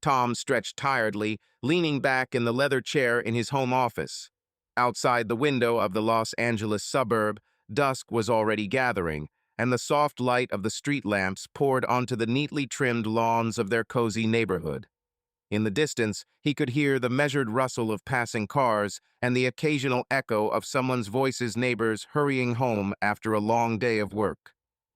Tom stretched tiredly, leaning back in the leather chair in his home office. Outside the window of the Los Angeles suburb, dusk was already gathering, and the soft light of the street lamps poured onto the neatly trimmed lawns of their cozy neighborhood. In the distance, he could hear the measured rustle of passing cars and the occasional echo of someone's voices neighbors hurrying home after a long day of work.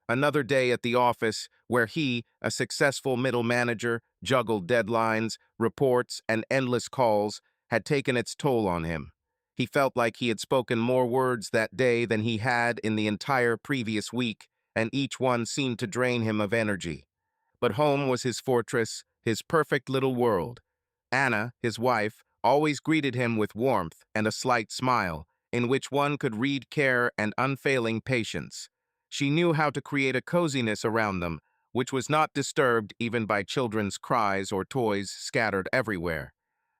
Another day at the office where he, a successful middle manager, juggled deadlines, reports, and endless calls, had taken its toll on him. He felt like he had spoken more words that day than he had in the entire previous week, and each one seemed to drain him of energy. But home was his fortress, his perfect little world. Anna, his wife, always greeted him with warmth and a slight smile, in which one could read care and unfailing patience. She knew how to create a coziness around them, which was not disturbed even by children's cries or toys scattered everywhere.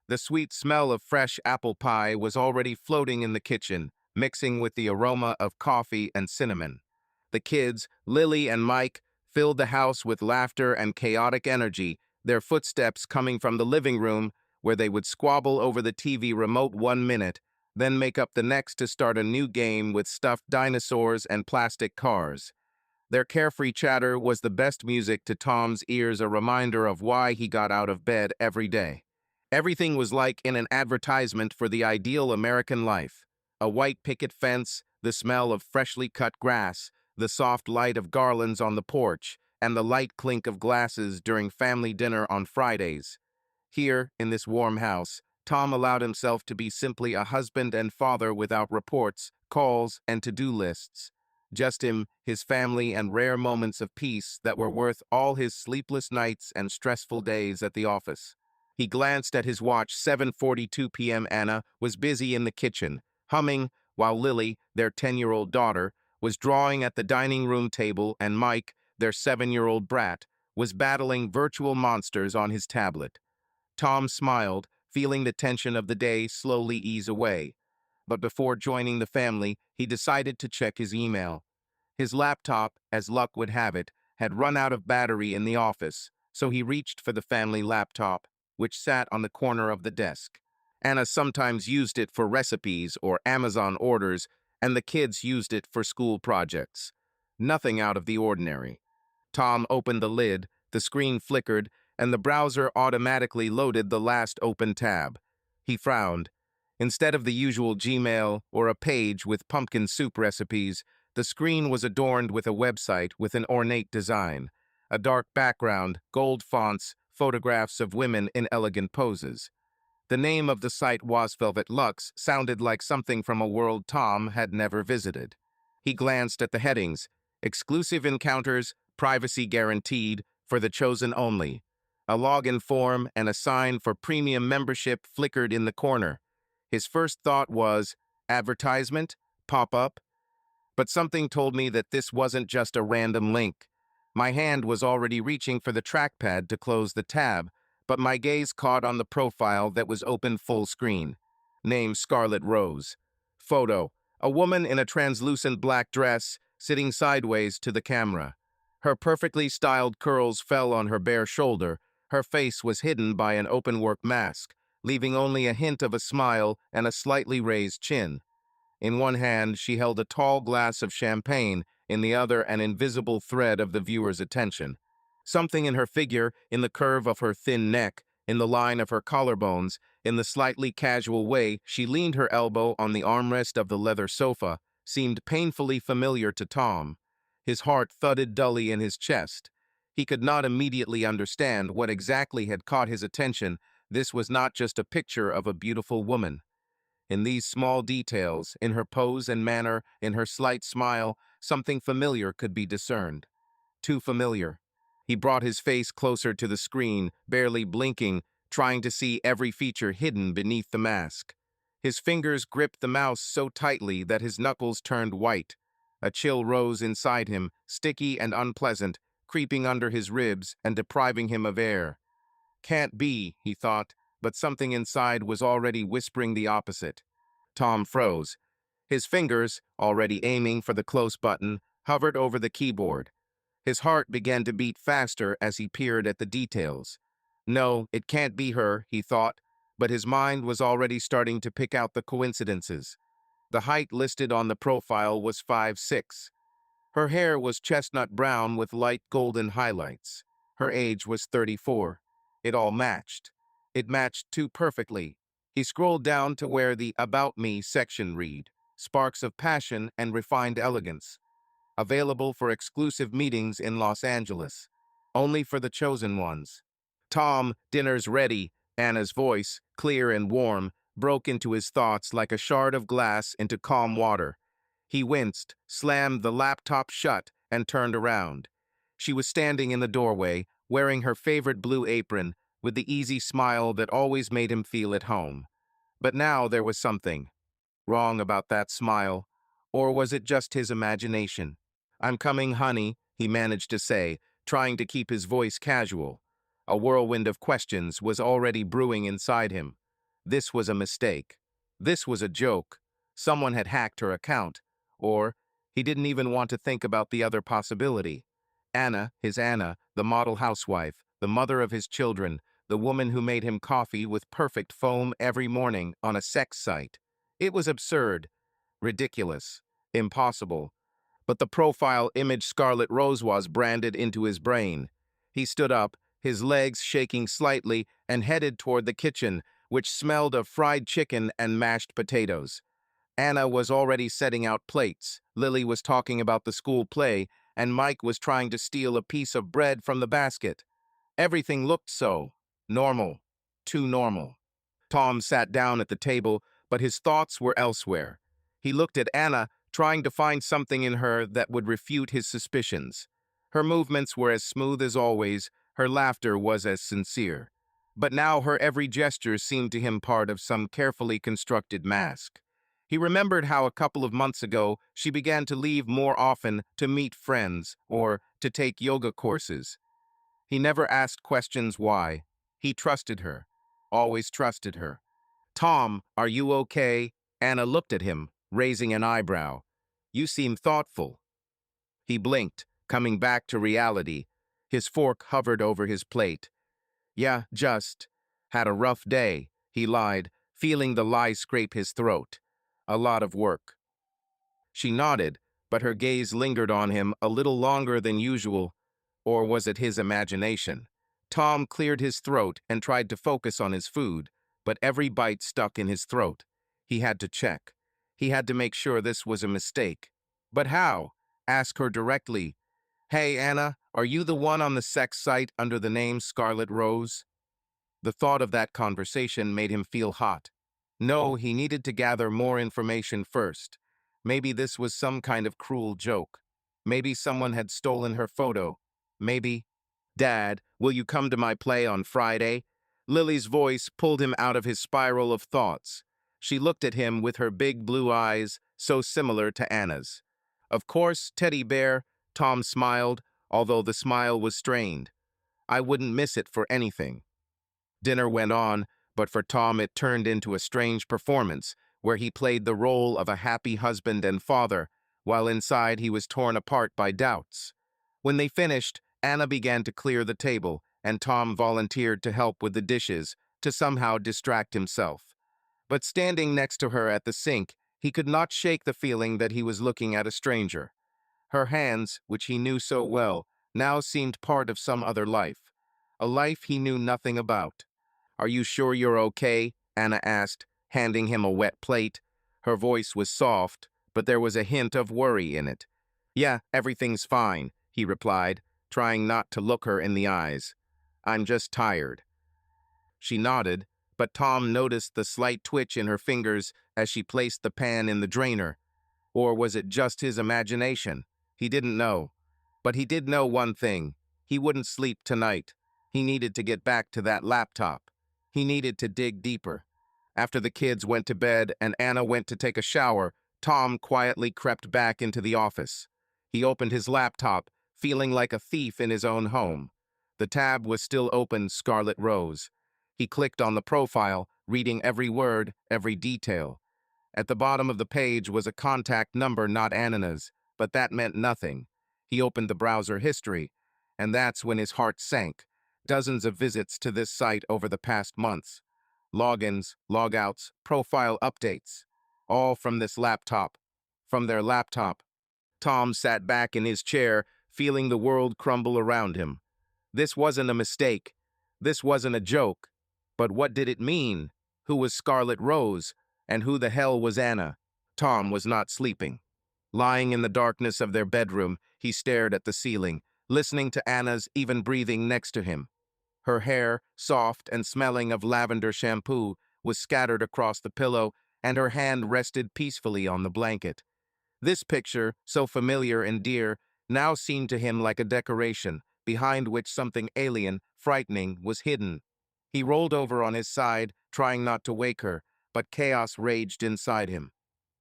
The sweet smell of fresh apple pie was already floating in the kitchen, mixing with the aroma of coffee and cinnamon. The kids, Lily and Mike, filled the house with laughter and chaotic energy, their footsteps coming from the living room, where they would squabble over the TV remote 1 minute, then make up the next to start a new game with stuffed dinosaurs and plastic cars. Their carefree chatter was the best music to Tom's ears, a reminder of why he got out of bed every day. Everything was like in an advertisement for the ideal American life. A white picket fence, the smell of freshly cut grass, the soft light of garlands on the porch, and the light clink of glasses during family dinner on Fridays. Here, in this warm house, Tom allowed himself to be simply a husband and father without reports, calls, and to-do lists. Just him, his family, and rare moments of peace that were worth all his sleepless nights and stressful days at the office. He glanced at his watch. 7:42 p.m. Anna was busy in the kitchen, humming, while Lily, their 10-year-old daughter, was drawing at the dining room table, and Mike, their 7-year-old brat, was battling virtual monsters on his tablet. Tom smiled, feeling the tension of the day slowly ease away. But before joining the family, he decided to check his email. His laptop, as luck would have it, had run out of battery in the office, so he reached for the family laptop, which sat on the corner of the desk. Anna sometimes used it for recipes or Amazon orders, and the kids used it for school projects. Nothing out of the ordinary. Tom opened the lid, the screen flickered, and the browser automatically loaded the last open tab. He frowned. Instead of the usual Gmail or a page with pumpkin soup recipes, the screen was adorned with a website with an ornate design. A dark background, gold fonts, photographs of women in elegant poses. The name of the site was Velvet Luxe sounded like something from a world Tom had never visited. He glanced at the headings: exclusive encounters, privacy guaranteed, for the chosen only. A login form and a sign for premium membership flickered in the corner. His first thought was, advertisement? Pop-up? But something told me that this wasn't just a random link. My hand was already reaching for the trackpad to close the tab, but my gaze caught on the profile that was open full screen. Name Scarlet Rose. Photo: a woman in a translucent black dress, sitting sideways to the camera. Her perfectly styled curls fell on her bare shoulder. Her face was hidden by an open-work mask, leaving only a hint of a smile and a slightly raised chin. In one hand, she held a tall glass of champagne, in the other an invisible thread of the viewer's attention. Something in her figure, in the curve of her thin neck, in the line of her collarbones, in the slightly casual way she leaned her elbow on the armrest of the leather sofa, seemed painfully familiar to Tom. His heart thudded dully in his chest. He could not immediately understand what exactly had caught his attention. This was not just a picture of a beautiful woman. In these small details, in her pose and manner, in her slight smile, something familiar could be discerned. Too familiar. He brought his face closer to the screen, barely blinking, trying to see every feature hidden beneath the mask. His fingers gripped the mouse so tightly that his knuckles turned white. A chill rose inside him, sticky and unpleasant, creeping under his ribs and depriving him of air. Can't be, he thought, but something inside was already whispering the opposite. Tom froze. His fingers, already aiming for the close button, hovered over the keyboard. His heart began to beat faster as he peered at the details. No, it can't be her, he thought, but his mind was already starting to pick out the coincidences. The height listed on the profile was 5'6". Her hair was chestnut brown with light golden highlights. Her age was 34. It all matched. It matched too perfectly. He scrolled down to where the About Me section read, "Sparks of passion and refined elegance. Available for exclusive meetings in Los Angeles. Only for the chosen ones." "Tom, dinner's ready." Anna's voice, clear and warm, broke into his thoughts like a shard of glass into calm water. He winced, slammed the laptop shut, and turned around. She was standing in the doorway, wearing her favorite blue apron, with the easy smile that always made him feel at home. But now there was something wrong about that smile. Or was it just his imagination? "I'm coming, honey," he managed to say, trying to keep his voice casual. A whirlwind of questions was already brewing inside him. This was a mistake. This was a joke. Someone had hacked her account. Or he didn't even want to think about the other possibility. Anna, his Anna, the model housewife, the mother of his children, the woman who made him coffee with perfect foam every morning on a sex site. It was absurd, ridiculous, impossible. But the profile image Scarlet Rose was branded into his brain. He stood up, his legs shaking slightly, and headed toward the kitchen, which smelled of fried chicken and mashed potatoes. Anna was already setting out plates, Lily was talking about the school play, and Mike was trying to steal a piece of bread from the basket. Everything looked so normal, too normal. Tom sat down at the table, but his thoughts were elsewhere. He looked at Anna, trying to find something in her that would refute his suspicions. Her movements were as smooth as always, her laughter was as sincere. But now her every gesture seemed to him part of some carefully constructed mask. He remembered how a couple of months ago she began to leave more often to meet friends or to take yoga courses. He never asked questions why. He trusted her, always trusted her. "Tom, are you okay?" Anna looked at him, raising an eyebrow. "You seem thoughtful." He blinked, coming back to reality. His fork hovered over his plate. "Yeah, just. Had a rough day," he lied, feeling the lie scrape his throat. "A lot of work." She nodded, but her gaze lingered on him a little longer than usual. Or was it his imagination? Tom cleared his throat and tried to focus on his food, but every bite stuck in his throat. He had to check. He had to make sure this was a mistake. But how? Ask her directly. "Hey, Anna, are you the one on the sex site under the name Scarlet Rose?" The thought of that conversation made him feel hot. No, he needed to gather more information first. Maybe this was some kind of cruel joke. Maybe someone had stolen her photo. Maybe... "Dad, will you come to my play on Friday?" Lily's voice pulled him out of his spiral of thoughts. She looked at him with her big blue eyes, so similar to Anna's. "Of course, teddy bear," Tom smiled, although the smile was strained. "I wouldn't miss it for anything." Dinner went on, but for Tom it turned into a strange performance, where he played the role of a happy husband and father, while inside he was torn apart by doubts. When they finished, Anna began to clear the table, and Tom volunteered to help with the dishes, to somehow distract himself. But standing next to her at the sink, he could not shake the feeling that he was looking at a stranger. Her hands, which he knew so well, now seemed part of some other life, a life he knew nothing about. "Are you sure you're okay?" Anna asked, handing him a wet plate. Her voice was soft, but there was a hint of worry in it. "Yeah, everything's fine," he replied, trying not to look her in the eyes. "I'm just tired." She nodded, but Tom noticed the slight twitch in her fingers as she placed the pan in the drainer. Or was it just his imagination? He didn't know. But he did know one thing. He wouldn't sleep tonight. He needed to get back to that laptop. He needed to dig deeper. After the kids went to bed and Anna went to take a shower, Tom quietly crept back into the office. He opened his laptop, feeling like a thief in his own home. The tab was still open, Scarlet Rose. He clicked on the profile, reading every word, every detail. At the bottom of the page was a contact number not Anna's, but that meant nothing. He opened the browser history, and that's when his heart sank. Dozens of visits to this site over the past months. Logins, logouts, profile updates. All from this laptop. From their laptop. Tom sat back in his chair, feeling the world crumble around him. This wasn't a mistake. This wasn't a joke. But what did it mean? Who was Scarlet Rose? And who the hell was Anna? Tom was not sleeping. Lying in the darkness of their bedroom, he stared at the ceiling, listening to Anna's even breathing next to him. Her hair, soft and smelling of lavender shampoo, was scattered across the pillow, and her hand rested peacefully on the blanket. This picture, so familiar and dear, now seemed to him like a decoration, behind which something alien, frightening, was hidden. He rolled over on his side, trying not to wake her, but chaos raged inside him.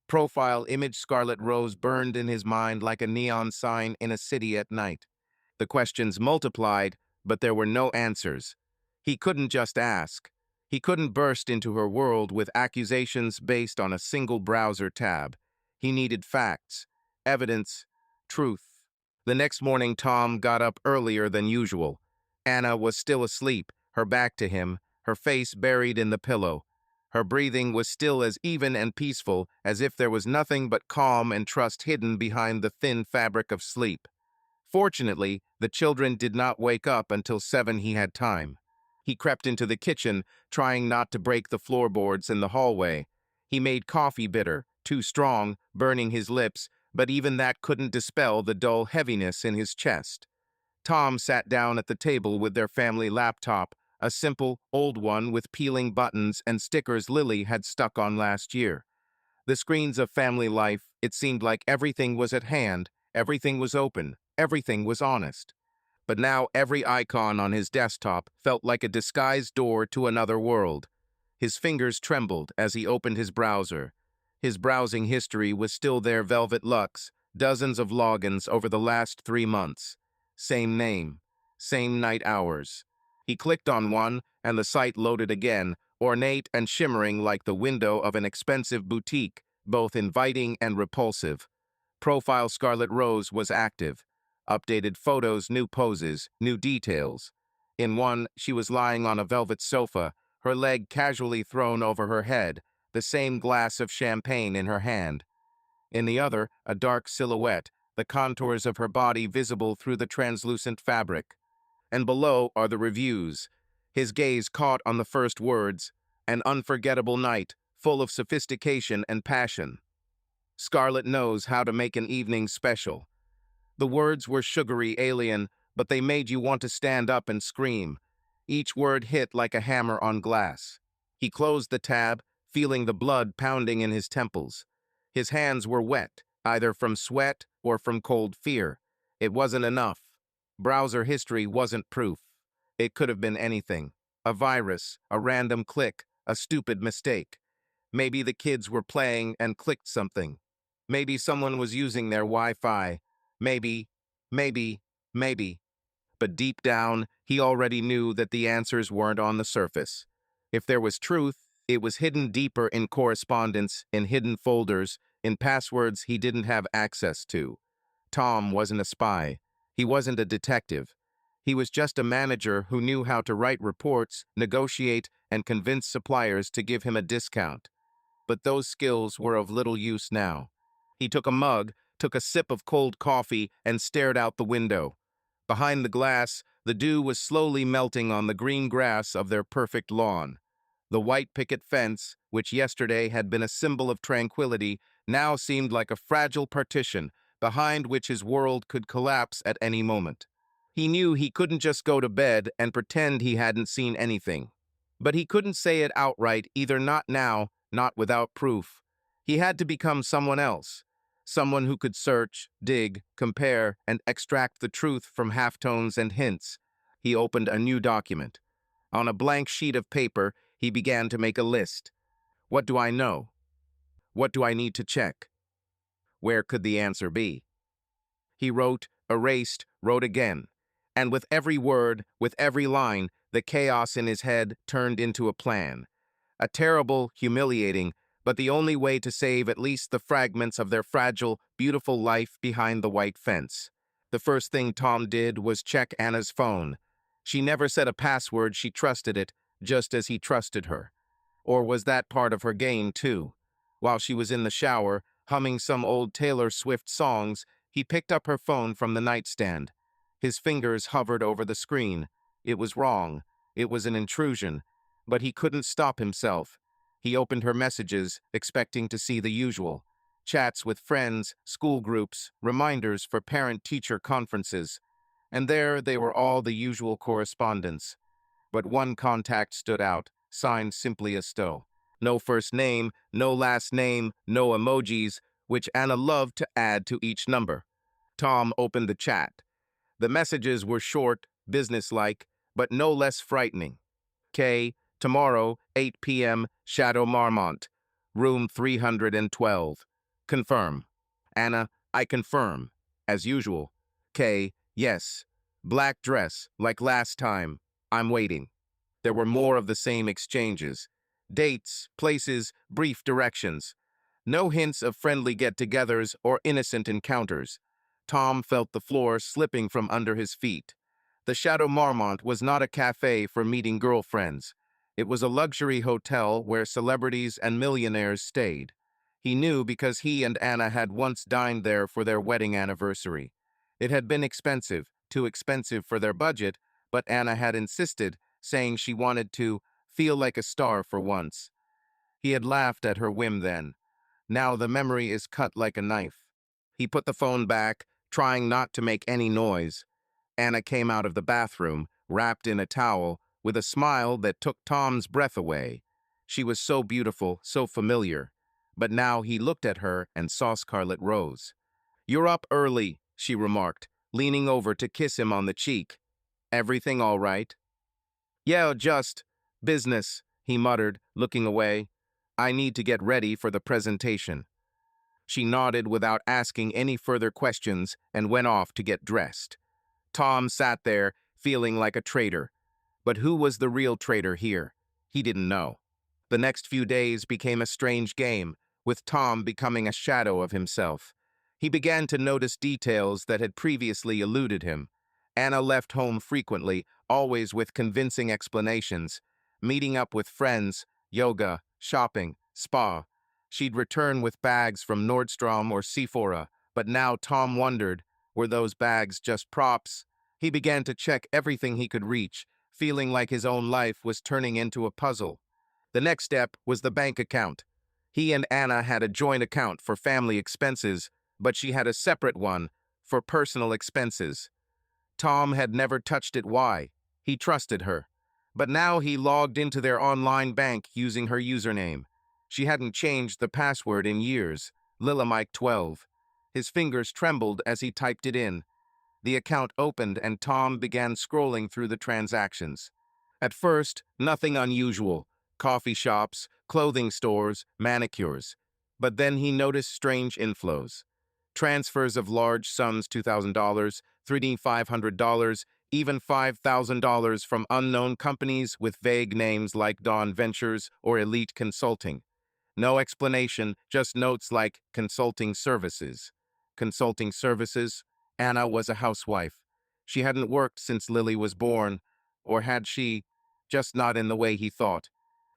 Profile image Scarlet Rose burned in his mind like a neon sign in a city at night. The questions multiplied, but there were no answers. He couldn't just ask. He couldn't burst into her world with accusations based on a single browser tab. He needed facts, evidence, truth. The next morning, Tom got up earlier than usual. Anna was still asleep, her back to him, her face buried in the pillow. Her breathing was still as even and peaceful as if there was nothing but calm and trust hidden behind the thin fabric of sleep. Fortunately, the children did not wake up until 7 he had time. He crept into the kitchen, trying not to break the floorboards in the hallway. He made coffee bitter, too strong, burning his lips, but even that couldn't dispel the dull heaviness in his chest. Tom sat down at the table with their family laptop, a simple, old one with peeling buttons and stickers Lily had stuck on last year. The screens of family life, it seemed like everything was at hand, everything was open, everything was honest. But now every icon on his desktop felt like a disguised door to another world. His fingers trembled as he opened his browser. His browsing history was still there, Velvet Luxe, dozens of logins over the last 3 months. Same name, same night hours. He clicked on one, and the site loaded again, ornate and shimmering like the window of an expensive boutique, both inviting and repulsive. Profile Scarlet Rose was active. Updated photos, new poses, new details. In one, she was lying on a velvet sofa, her leg casually thrown over her head, the same glass of champagne in her hand. In the other, a dark silhouette, the contours of her body visible through the translucent fabric. And below are the reviews. His gaze caught on the first words, an unforgettable night, full of sophistication and passion. Scarlett knows how to make an evening special. The words were sugary, alien, but they made you want to stand up and scream. Each word hit like a hammer on glass. He closed the tab, feeling the blood pounding in his temples. His hands were wet, either from sweat or from cold fear. It wasn't enough. Browser history wasn't proof. It could have been anything. A virus, a random click, a stupid mistake. Maybe the kids were playing and clicked something. Maybe someone was using their Wi-Fi. Maybe, maybe. But deep down, he already knew that the answers weren't on the surface. If there was truth, it was hidden deeper in correspondence, in hidden folders, in passwords he didn't have access to. Tom wasn't a spy. He wasn't a detective. He was just a manager who knew how to write reports, negotiate, and convince suppliers to give him a discount. But those skills were of little use now. He took a mug, took a sip of cold coffee, and stared out the window. Behind the glass, the dew was slowly melting on the green grass of their perfect lawn. The white picket fence, which yesterday had been a symbol of tranquility, now seemed like a fragile partition behind which his world could collapse at any moment. He knew he couldn't just go to bed and pretend he hadn't seen anything. But he couldn't say it outright, either not now, not without proof. He had to become someone else. Someone who could search, dig, compare, and extract the truth from halftones and hints. He opened a new document. On a blank sheet of paper, he began to make a list. What do I know? What do I need to check? Where could the answer be? He wrote, erased, wrote again. And with every word, with every line, the chaos in his head turned into a plan. A terrible, humiliating, but the only way to save at least the fragments of their fragile, beautiful life behind the white fence. The first thing Tom did was check Anna's phone. She never said a password, she trusted it, just as he trusted her. Or was that part of her game, too? While she was in the shower, humming some old Taylor Swift songs, he picked up her phone from the nightstand. His fingers hovered over the screen. It was wrong. It was an intrusion. But he couldn't stop himself. He opened her messages, expecting to see the usual. Chats with friends, school groups, reminders for parent-teacher conferences. And there they were, all the usual correspondence. But one contact stood out, signed simply a Stowe. No first name, no last name, no emojis, which Anna loved to add to each number. Tom opened the chat. The messages were short, businesslike, but no less frightening. K, tomorrow, 8 p.m., Chateau Marmont, room 312. Confirm. Anna, I confirm. As usual. K, yes. Black dress, like last time. I'm waiting. There were more of the same exchanges. Dates, places, brief directions. No hints of friendly get-togethers or innocent encounters. Tom felt the floor slipping from under his feet. The Chateau Marmont was not a cafe for meeting girlfriends. It was a luxury hotel where celebrities and millionaires stayed. He knew because he and Anna had once dined there for their wedding anniversary. It had been expensive, too expensive for their budget, but Anna had insisted, saying she wanted to feel like a star for once. He had laughed at her whim then. Now the memory is cut like a knife. He put the phone back, trying not to make any noise. Anna came out of the bathroom, wrapped in a towel, with a smile that took Tom's breath away. She was so beautiful, so familiar. But now he looked at her and saw scarlet rose. "You're up early," she remarked, leaning over to kiss him on the cheek. "Everything all right?" "Yeah, just business," he muttered, looking away. "I need to get ready for the presentation." She nodded without asking any further questions and went off to get dressed. Tom sat there, feeling like a traitor. But who was the real traitor here? He didn't know. The next few days became a strange game, with Tom becoming a shadow of himself. He began to notice details that had previously eluded him. Anna left home frequently, always with convincing explanations. Meeting up with friends, yoga, shopping, spa. She'd return with bags from Nordstrom or Sephora, but now Tom wondered, were those bags just props? He began to check everything he could reach, feeling like his own life was turning into a puzzle. The next step was the bank account. He and Anna had a joint account for family expenses, but she had a separate one for personal expenses. Tom had never touched it. Why? He trusted her. But now he logged into their online bank using her username. She hadn't changed the password in years, Lilamike12. His fingers trembled as he typed it in. The account opened and Tom began scrolling through the transactions. At first, nothing unusual. Coffee shops, clothing stores, manicures. But then he noticed strange inflows. Transfers of large sums, $2,000, $3,500, even $5,000 from unknown companies with vague names like Dawn Ventures or Elite Consulting. No explanation, just notes like consulting services. Consulting services? Anna was a housewife. She hadn't worked since Lily was born. Or had she? Just not in the way he thought.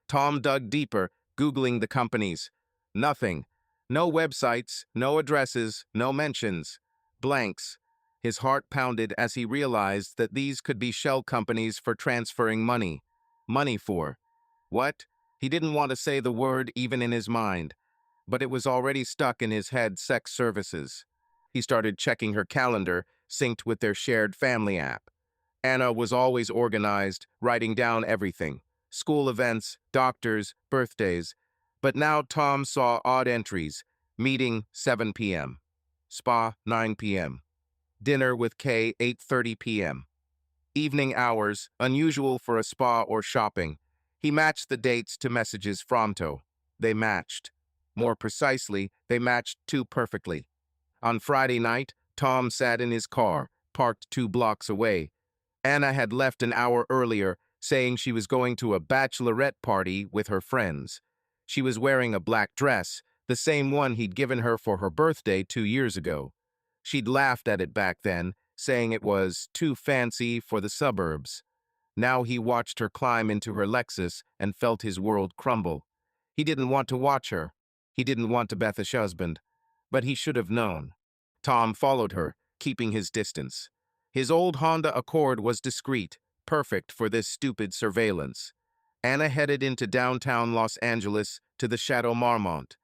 Tom dug deeper, Googling the companies. Nothing. No websites, no addresses, no mentions. Blanks. His heart pounded as he realized that these could be shell companies for transferring money. Money for what? He didn't want to say the word even in his mind, but it was already stuck in his head. Sex services. He started checking her calendar, synced with their shared family app. Anna was always organized, writing down everything. School events, doctors, birthdays. But now Tom saw odd entries. Meeting, 7 p.m. Spa, 9 p.m. Dinner with Kay, 8:30 p.m. Evening hours, unusual for a spa or shopping. He matched the dates to messages Fronto. They matched. More precisely, they matched too perfectly. On Friday night, Tom sat in his car, parked 2 blocks away. Anna had left an hour earlier, saying she was going to a bachelorette party with her friends. She was wearing a black dress, the same one he'd given her for her birthday 2 years ago. She'd laughed at it back then, saying it was too fancy for the suburbs. Now he watched her climb into her Lexus and felt his world crumble. He didn't want to watch her. He didn't want to Beth's husband. But he should have known. Tom followed her, keeping his distance. His old Honda Accord was discreet, perfect for this stupid surveillance. Anna headed into downtown Los Angeles to the Chateau Marmont.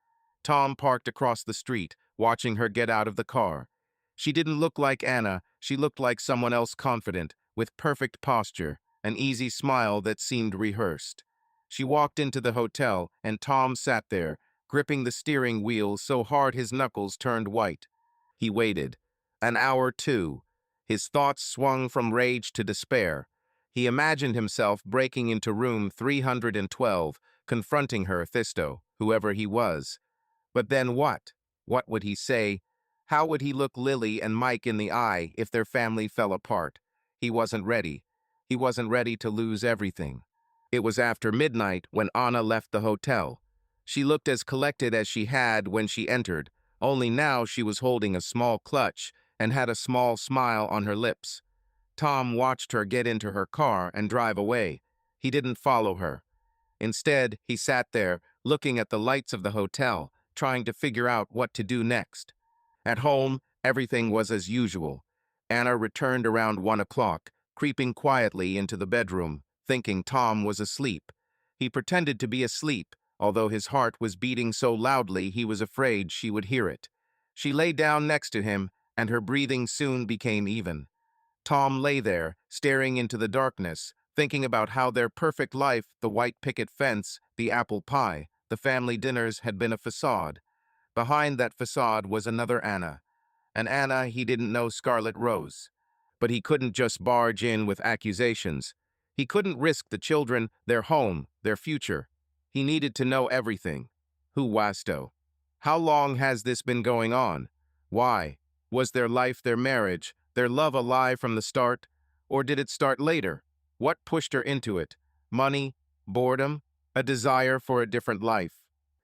Tom parked across the street, watching her get out of the car. She didn't look like Anna, she looked like someone else confident, with perfect posture, an easy smile that seemed rehearsed. She walked into the hotel, and Tom sat there, gripping the steering wheel so hard his knuckles turned white. He waited. An hour, too. His thoughts swung from rage to despair. He imagined himself breaking into room 312, confronting her, Thisto, whoever he was. But then what? What would he say? How would he look Lily and Mike in the eye if their family fell apart? He wasn't ready. He wasn't ready to lose everything. It was after midnight when Anna left the hotel. She looked as collected as she had when she entered, only now she was holding a small clutch and had a small smile on her lips. Tom watched her get into her car and drive away. He didn't follow her. Instead, he sat there, looking at the lights of the hotel, trying to figure out what to do next. At home, everything was as usual. Anna returned around 1 o'clock, creeping quietly into the bedroom, thinking Tom was asleep. He pretended to be asleep, although his heart was beating so loudly he was afraid she would hear it. She lay down next to him, and her breathing soon became even. Tom lay there, staring into the darkness, thinking about how their perfect life, the white picket fence, the apple pie, the family dinners had been a facade. Behind that facade was another Anna. An Anna he didn't know, Scarlet Rose. But he couldn't just barge in with accusations. He couldn't risk the children, their home, their future. He needed to know everything. Who Wasto? How long has this been going on? Why? Was their life, their marriage, their love a lie from the start? Or did it start later? What pushed her into it? Money? Boredom? A desire for a different life?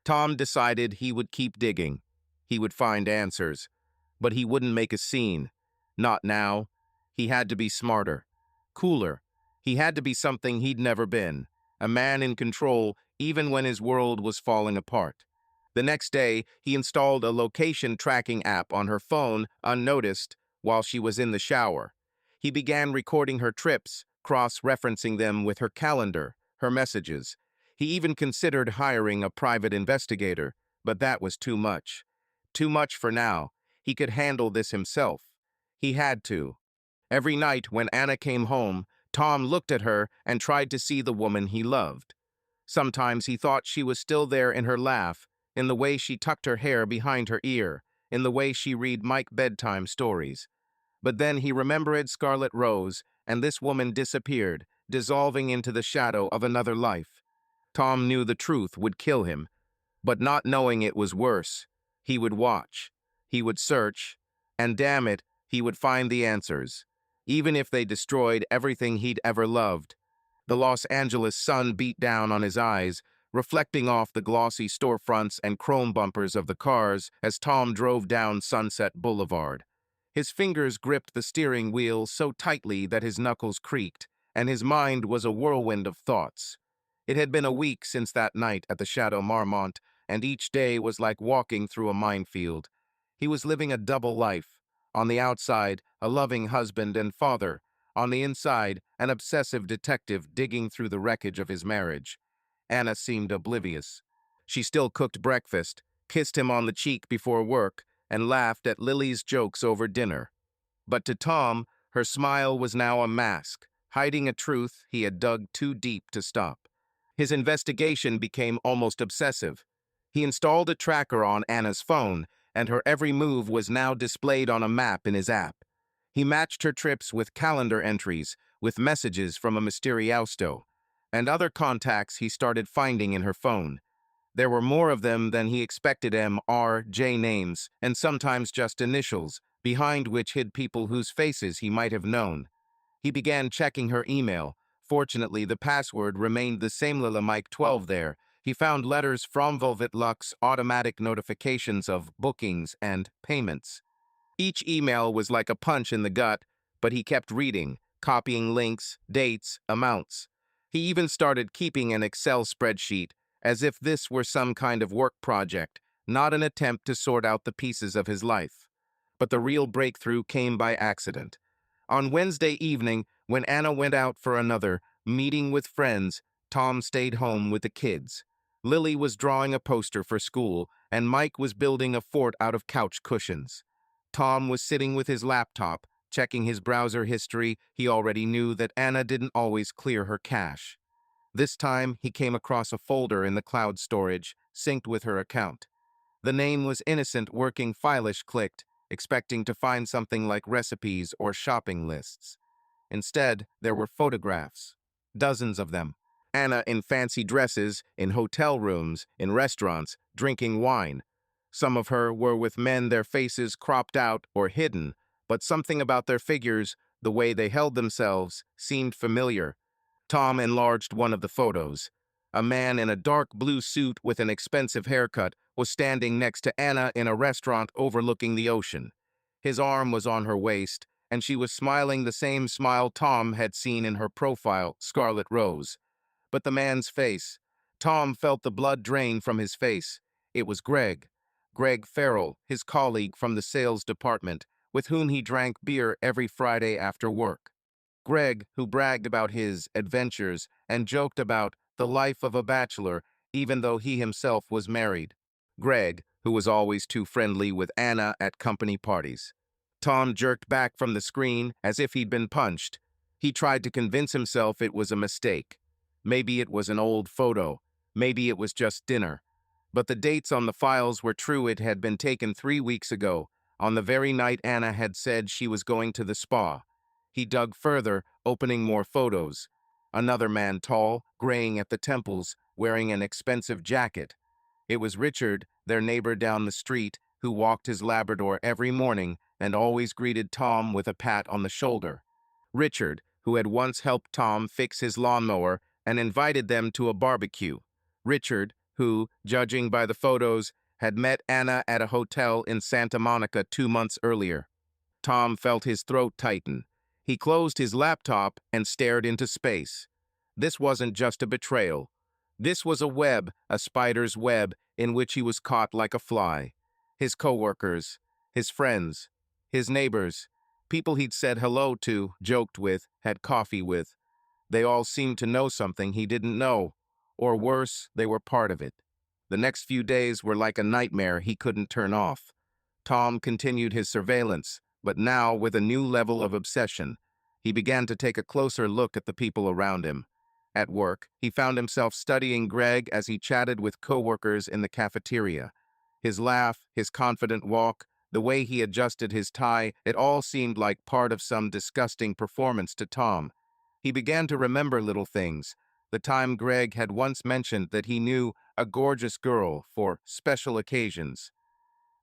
Tom decided he would keep digging. He would find answers. But he wouldn't make a scene. Not now. He had to be smarter. Cooler. He had to be something he'd never been. A man in control even when his world was falling apart. The next day, he installed a location tracking app on her phone unnoticed while she was in the shower. He began recording her trips, cross-referencing them with her calendar, her messages. He even considered hiring a private investigator, but that was too much. Too much for now. He could handle this himself. He had to. Every night when Anna came home, Tom looked at her and tried to see the woman he loved. Sometimes he thought she was still there in her laugh, in the way she tucked her hair behind her ear, in the way she read Mike bedtime stories. But then he remembered Scarlet Rose, and this woman disappeared, dissolving into the shadow of another life. Tom knew the truth would kill him, but not knowing it was worse. He would watch. He would search, and damn it, he would find the answers, even if they destroyed everything he'd ever loved. The Los Angeles sun beat down on his eyes, reflecting off the glossy storefronts and chrome bumpers of the cars as Tom drove down Sunset Boulevard. His fingers gripped the steering wheel so tightly that his knuckles creaked, and his mind was a whirlwind of thoughts. It had been a week since that night at the Chateau Marmont, and each day was like walking through a minefield. He was living a double life. On the outside, a loving husband and father. On the inside, an obsessive detective digging through the wreckage of his marriage. Anna seemed oblivious. She still cooked breakfast, kissed him on the cheek before work, and laughed at Lily's jokes over dinner. But to Tom, her smile was now a mask, hiding a truth he had dug too deep to stop. His investigation became almost obsessive. He installed a tracker on Anna's phone, and her every move was now displayed on a map in his app. He matched her trips with calendar entries, with messages from a Mysterioso, and other contacts he started finding in her phone. There were more of them than he expected. M.R.J. names, and sometimes just initials, behind which hid people whose faces he might have known. He began checking her email. Fortunately, the password remained the same, Lila Mike 12 there. He found letters from Velvet Luxe, automatic notifications of bookings and payments. Each email was like a punch in the gut, but he kept reading, copying links, dates, amounts. He even started keeping an Excel spreadsheet, as if this were some kind of work project, not an attempt to sort out the pieces of his life. But the real breakthrough came by accident. On Wednesday evening, when Anna went out for another meeting with friends, Tom stayed home with the kids. Lily was drawing a poster for school, and Mike was building a fort out of couch cushions. Tom was sitting with his laptop, checking his browser history. He already knew that Anna didn't always clear her cache. This time, he came across a folder in the cloud storage, synced with her account. The name was innocent working file-ish clicked, expecting to find something like recipes or shopping lists. Instead, there were photographs. Dozens of them. Anna in fancy dresses, in hotel rooms, in restaurants, drinking wine. Some of her were with men, their faces cropped out or hidden, but something about their figures, the way they held themselves, seemed familiar. Tom enlarged one of the photos. A man in a dark blue suit with an expensive haircut was standing next to Anna in a restaurant overlooking the ocean. His arm was on her waist, and she was smiling the same smile Tom had seen in her profile, Scarlet Rose. But the man's face. Tom felt the blood drain from his face. It was Greg. Greg Farrell, his colleague from the sales department, with whom he drank beer every Friday after work. Greg, who bragged about his adventures and joked about the life of a bachelor, even though he himself was married. Greg, who was always too friendly with Anna at company parties. Tom jerked back from the screen as if he'd been punched. He tried to convince himself it was a mistake. Maybe it was an old photo. Maybe it was just dinner. But the dates on the files were true. It had been taken 3 weeks ago, on the very night Anna had said she was going to the spa. He dug further, opening more photos. Another man, tall, graying at the temples, wearing an expensive jacket. It was Richard, their neighbor down the street, who walked his Labrador every morning and always greeted Tom with a pat on the shoulder. Richard, who had once helped Tom fix his lawnmower and invited them to a barbecue. Richard, who, judging by the photos, had met Anna at a hotel in Santa Monica 2 months earlier. Tom felt his throat tighten. He closed his laptop and stared into space. This wasn't just a betrayal. This was a web, a spider's web, in which he was caught like a fly. His coworkers, his friends, his neighbors, people he'd said hello to, joked with, had coffee with. They all seemed to know something he didn't know, or worse, they were part of it. The next few days were like a nightmare he couldn't turn off. Tom continued his surveillance, but now with a new level of obsession. He began to take a closer look at the people around him. At work, he found himself studying Greg as he chatted with coworkers in the cafeteria. His laugh, his confident walk, the way he adjusted his tie, it all seemed like part of some disgusting performance to Tom. He began to remember little things. The time Greg had once mentioned that he knew a gorgeous girl for special occasions.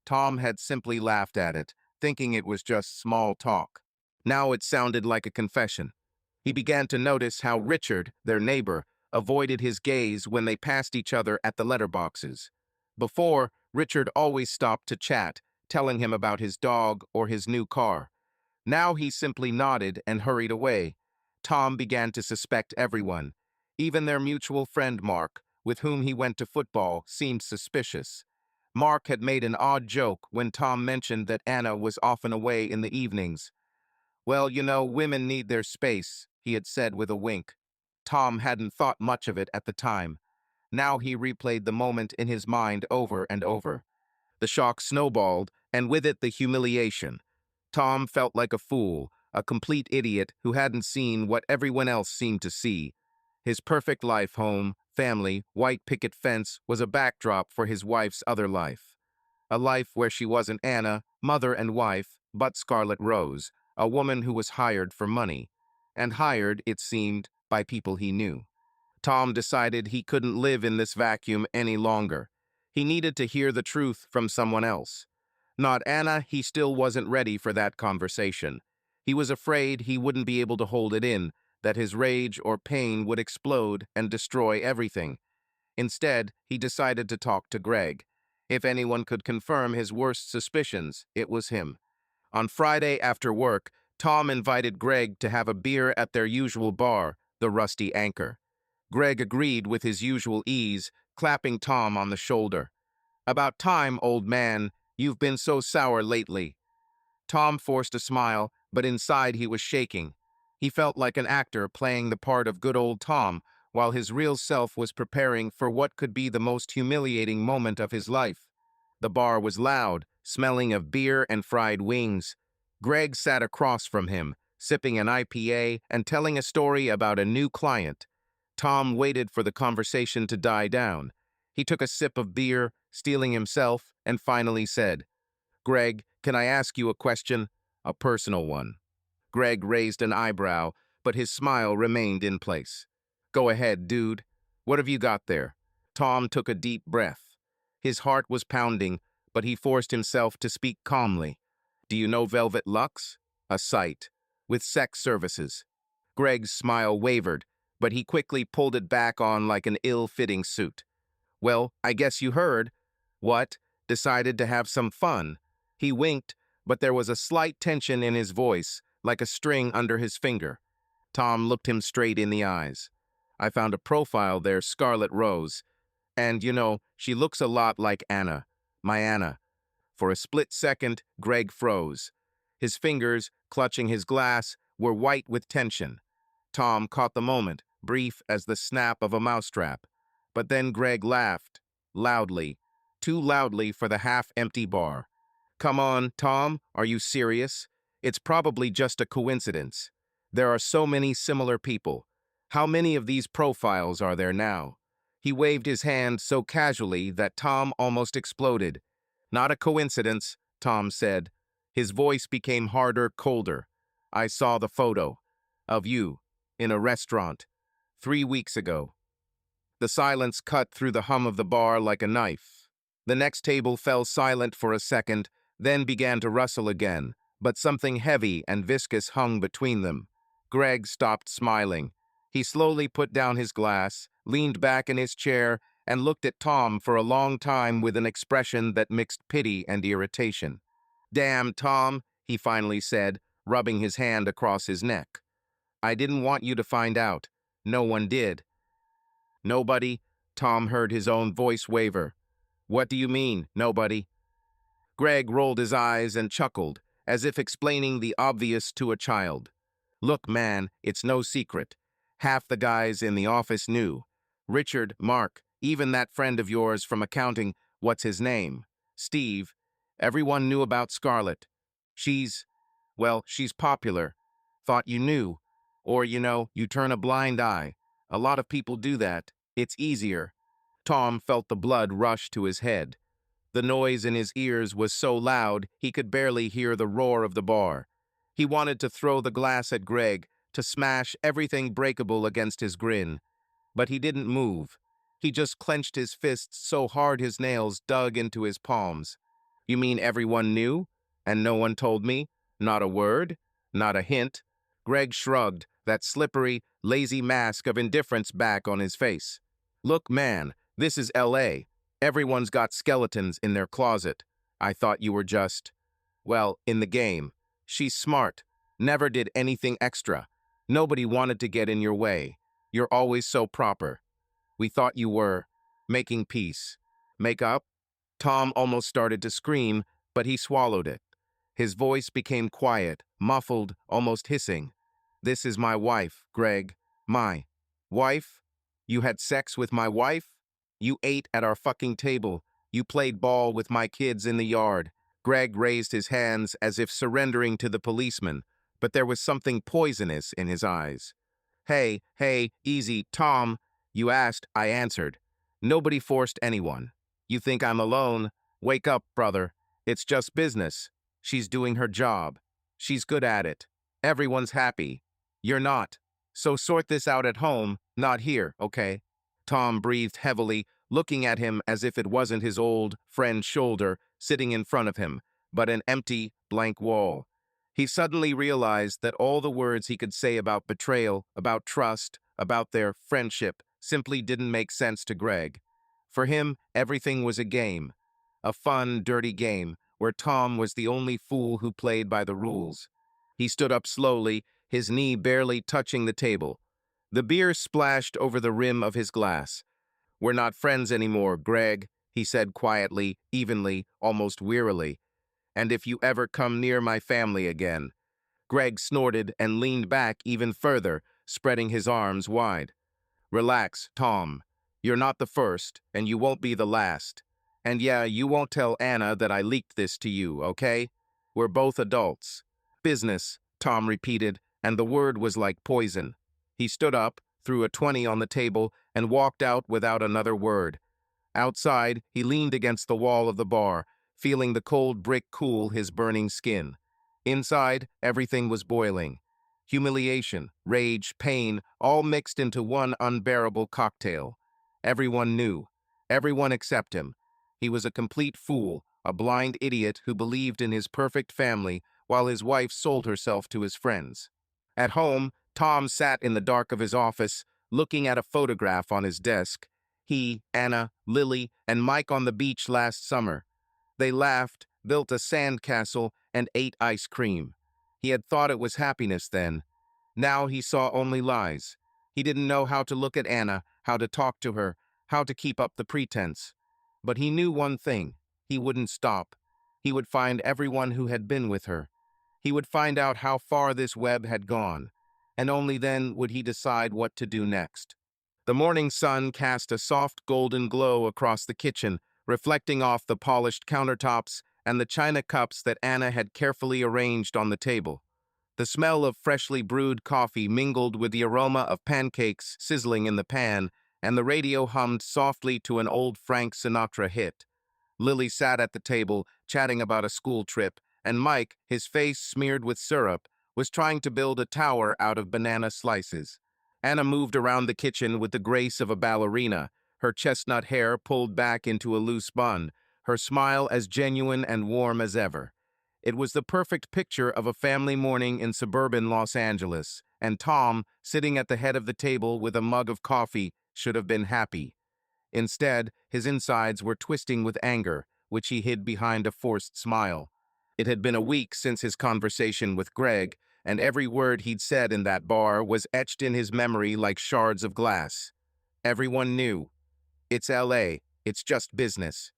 Tom had simply laughed at it, thinking it was just small talk. Now it sounded like a confession. He began to notice how Richard, their neighbor, avoided his gaze when they passed each other at the letterboxes. Before, Richard always stopped to chat, telling him about his dog or his new car. Now he simply nodded and hurried away. Tom began to suspect everyone. Even their mutual friend Mark, with whom he went to football, seemed suspicious. Mark had made an odd joke when Tom mentioned that Anna was often away in the evenings. "Well, you know, women need their space," he had said with a wink. Tom hadn't thought much of it at the time. Now he replayed the moment in his mind over and over. The shock snowballed, and with it the humiliation. Tom felt like a fool, a complete idiot who hadn't seen what everyone else seemed to see. His perfect life, home, family, white picket fence, was a backdrop for his wife's other life. A life where she wasn't Anna, mother and wife, but Scarlet Rose, a woman who was hired for money. And hired, it seemed, by people he knew. Tom decided he couldn't live in this vacuum any longer. He needed to hear the truth from someone else. Not Anna, he still wasn't ready for that conversation. He was afraid he wouldn't be able to hold it in, that his rage or pain would explode and destroy everything. Instead, he decided to talk to Greg. If anyone could confirm his worst suspicions, it was him. On Friday after work, Tom invited Greg to have a beer at their usual bar, the Rusty Anchor. Greg agreed with his usual ease, clapping Tom on the shoulder. "About time, old man. You've been so sour lately." Tom forced a smile, but inside he was shaking. He felt like an actor playing the part of good old Tom, while his real self was preparing for what could be the most humiliating moment of his life. The bar was loud, smelling of beer and fried wings. Greg sat across from him, sipping an IPA and telling a story about a new client. Tom waited for the conversation to die down. He took a sip of beer, steeling himself, and finally said, "Greg, can I ask you a question? A personal one." Greg raised an eyebrow, but his smile remained in place. "Go ahead, dude. What have you got there?" Tom took a deep breath. His heart was pounding, but he forced himself to speak calmly. "Do you know Velvet Luxe? A site. With sex services." Greg's smile wavered, but he quickly pulled it back on like an ill-fitting suit. "Well, I guess you heard. What? Decided to have some fun." He winked, but there was a slight tension in his voice, like a string under his finger. Tom looked him straight in the eyes. "I found a profile there, Scarlet Rose. And, she looks a lot like Anna. My Anna." For a split second, Greg froze. His fingers, clutching his glass, were white with tension. Tom caught the moment, brief as the snap of a mousetrap. But then Greg laughed, loudly, too loudly for the half-empty bar. "Come on, Tom, are you serious? It's probably just a coincidence. There are so many similar people. How many of these profiles are there now?" He waved his hand so casually that Tom almost exploded. "Not a coincidence," Tom said. His voice became harder, colder. "I saw the photo of you in a restaurant 3 weeks ago." The silence cut through the hum of the bar like a knife. The next table fell silent for a second, then began to rustle again, but something heavy and viscous hung between them. Greg stopped smiling. He slowly put down his glass, leaned back in his chair, and looked at Tom for a long time with an expression that mixed pity and irritation. "Damn, Tom," he finally said, rubbing his hand across his neck. "I didn't want you to find out. No one did." "Nobody?" Tom heard his own voice waver. "What do you mean, nobody?" Greg rolled his eyes and chuckled, as if explaining the obvious to a child. "Look, man, it's no secret. Half the guys in the office knew. Richard, Mark, even that friend of yours from accounting, what's his name? Steve. Everyone knew about Scarlett. She's popular. Thought you knew. Or, you turn a blind eye. A lot of people do that. It's easier." Tom felt the blood rush to his head. The noise in his ears was so loud he could barely hear the roar of the bar. He wanted to throw the glass at Greg, to smash everything breakable against his grin. But he didn't move. He just clenched his fists so hard his nails dug into his palms. "You mean everyone knew? And no one told me? Not a word? Not a hint?" Greg shrugged, that slippery, lazy mask of indifference back on his face. "Look, man, this is LA. Everyone's got skeletons in their closet. I thought you were just, in the game. She's smart. Never did anything extra. Nobody wanted to get in your way. You're always so proper. We thought you were making peace. Make up?" Tom almost started to scream, but he swallowed it. His voice became quiet, muffled, almost hissing. "This is my wife, Greg. My wife? You had sex with my wife? You ate at our fucking table. You played ball with my kids in the yard." Greg raised his hands as if surrendering to the policeman, but there was something poisonous in his eyes. Hey, easy, Tom. You asked, I answered. Nobody forced anyone. You think I'm alone? Wake up, brother. It's just business. She's doing her job. She's good at it. Everyone's happy. You're not. So sort this out at home, not here, okay?" Tom breathed heavily, looking at him as if it wasn't his old friend's shoulder sitting in front of him, but an empty, blank wall. He suddenly realized that all the words he could say about betrayal, about trust, about their friendship, simply didn't make sense to Greg. For him, everything was a game. A fun, dirty game, where Tom was the only fool who played by the rules. He stood up slowly, his knee barely touching the table. The beer splashed over the rim of his glass. "We're not friends anymore, Greg," he said quietly, evenly, almost wearily. "And if you ever come near my family again." Greg snorted and leaned back even further, spreading his arms wide. "Relax, Tom. You're not the first, and you won't be the last. And yeah, you won't tell Anna that I leaked this to you, okay? We're both adults." "Business," Tom repeated, and the word was like poison. He stood up, threw a 20 on the table, and walked out without another word. Outside, he leaned against the wall of the bar, feeling the cold brick cool his burning skin. Inside, everything was boiling. Humiliation, rage, pain, all mixed into one unbearable cocktail. Everyone knew. Everyone except him. He was a complete fool, a blind idiot who believed in his perfect family while his wife sold herself to his friends. At home, Tom sat in the dark of his office, looking at a photograph on his desk. He, Anna, Lily, and Mike on the beach last summer. They laughed, built a sand castle, and ate ice cream. He had thought it was happiness then. Now he saw only lies. He didn't know how to look at Anna, how to talk to her, how to keep up the pretense. But he knew one thing. He wouldn't stop. He would find everyone who had been with her. He would find out how far this web had gone, and only then would he decide what to do next. The morning sun cast a soft golden glow across the kitchen, reflecting off the polished countertops and the china cups that Anna had carefully arranged on the table. The smell of freshly brewed coffee mingled with the aroma of pancakes sizzling in the pan, and the radio hummed softly to an old Frank Sinatra hit. Lily sat at the table, chatting about a school trip, and Mike, his face smeared with syrup, was trying to build a tower out of banana slices. Anna moved around the kitchen with the grace of a ballerina, her chestnut hair pulled back into a loose bun, her smile as genuine and warm as ever. It was the perfect picture of a family morning in suburban Los Angeles, and Tom, sitting at the head of the table with a mug of coffee, should have been happy. Instead, his insides were twisting with anger, which he hid behind a forced smile. It had been a week since his conversation with Greg, and every word he'd said in that bar was etched in his memory like shards of glass. Everyone knew. "It's LA. It's just business."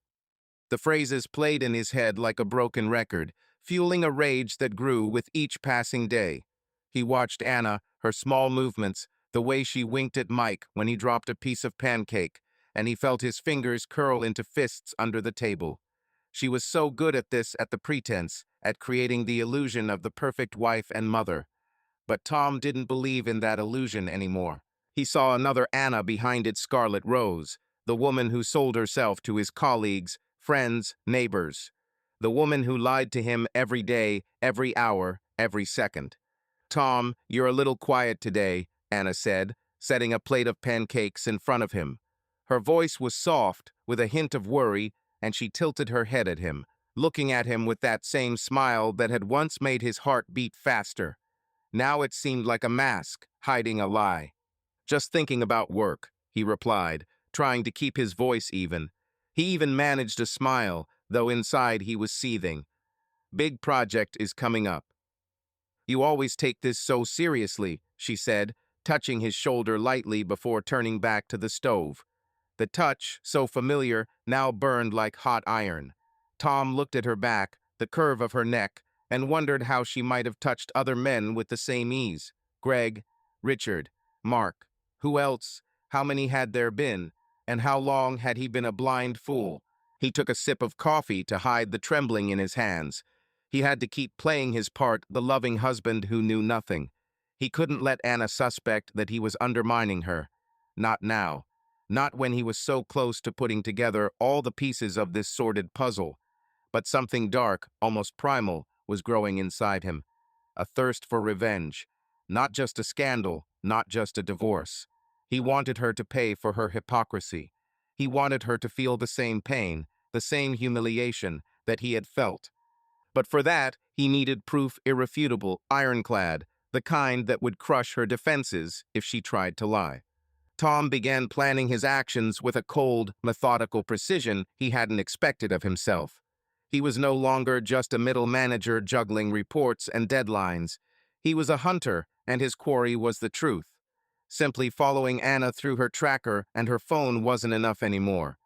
The phrases played in his head like a broken record, fueling a rage that grew with each passing day. He watched Anna, her small movements, the way she winked at Mike when he dropped a piece of pancake, and he felt his fingers curl into fists under the table. She was so good at this, at the pretense, at creating the illusion of the perfect wife and mother. But Tom didn't believe in that illusion anymore. He saw another Anna behind its scarlet rose, the woman who sold herself to his colleagues, friends, neighbors. The woman who lied to him every day, every hour, every second. "Tom, you're a little quiet today," Anna said, setting a plate of pancakes in front of him. Her voice was soft, with a hint of worry, and she tilted her head at him, looking at him with that same smile that had once made his heart beat faster. Now it seemed like a mask, hiding a lie. "Just thinking about work," he replied, trying to keep his voice even. He even managed a smile, though inside he was seething. "Big project is coming up." "You always take this so seriously," she said, touching his shoulder lightly before turning back to the stove. The touch, so familiar, now burned like hot iron. Tom looked at her back, the curve of her neck, and wondered how she might have touched other men with the same ease. Greg, Richard, Mark. Who else? How many had there been? And how long had he been a blind fool? He took a sip of coffee to hide the trembling in his hands. He had to keep playing his part, the loving husband who knew nothing. He couldn't let Anna suspect that he was undermining her. Not now. Not when he was so close to putting together all the pieces of this sordid puzzle. But something dark, almost primal, was growing inside him. A thirst for revenge. Not just a scandal, not just a divorce. He wanted her to pay for her hypocrisy. He wanted her to feel the same pain, the same humiliation that he had felt. But for that, he needed proof irrefutable, ironclad, the kind that would crush her defenses if she tried to lie. Tom began planning his actions with a cold, methodical precision he hadn't expected of himself. He was no longer just a middle manager juggling reports and deadlines. He was a hunter, and his quarry was the truth. Simply following Anna through her tracker and her phone wasn't enough anymore.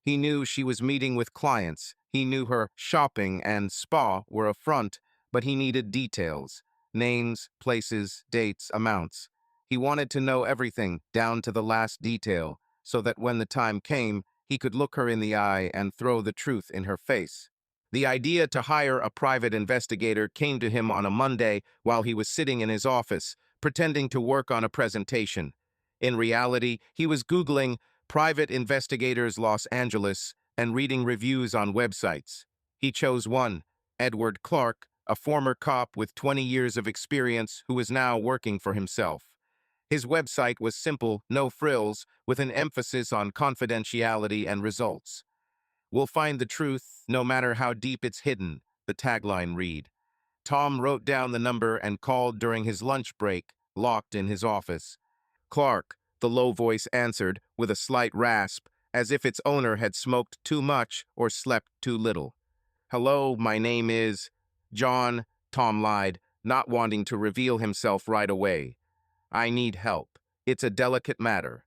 He knew she was meeting with clients. He knew her shopping and spa were a front, but he needed details. Names, places, dates, amounts. He wanted to know everything, down to the last detail, so that when the time came, he could look her in the eye and throw the truth in her face. The idea to hire a private investigator came to him on a Monday while he was sitting in his office, pretending to work on a presentation. In reality, he was Googling Private Investigators Los Angeles and reading reviews on websites. He chose one, Edward Clark, a former cop with 20 years of experience who was now working for himself. His website was simple, no frills, with an emphasis on confidentiality and results. "We'll find the truth, no matter how deep it's hidden," the tagline read. Tom wrote down the number and called during his lunch break, locked in his office. "Clark," the low voice answered, with a slight rasp, as if its owner had smoked too much or slept too little. "Hello, my name is John," Tom lied, not wanting to reveal himself right away. "I need help. It's a delicate matter."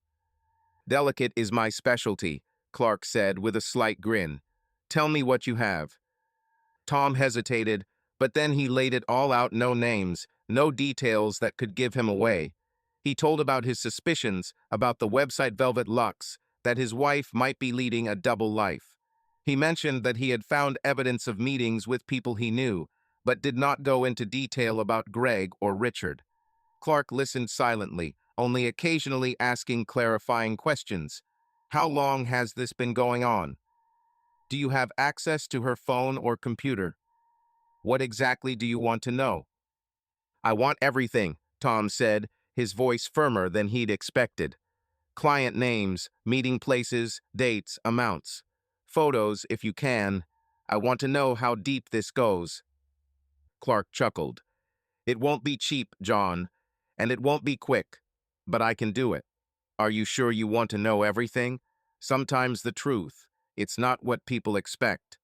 "Delicate is my specialty," Clark said with a slight grin. "Tell me what you have." Tom hesitated, but then he laid it all out, no names, no details that could give him away. He told about his suspicions, about the website Velvet Luxe, that his wife might be leading a double life. He mentioned that he had found evidence of meetings with people he knew, but did not go into detail about Greg or Richard. Clark listened silently, only occasionally asking clarifying questions. "How long has this been going on? Do you have access to her phone or computer? What exactly do you want to know?" "I want everything," Tom said, his voice firmer than he'd expected. "Client names, meeting places, dates, amounts. Photos, if you can. I want to know how deep this goes." Clark chuckled. "It won't be cheap, John, and it won't be quick, but I can do it. Are you sure you want to know everything? Sometimes the truth. It's not what people expect."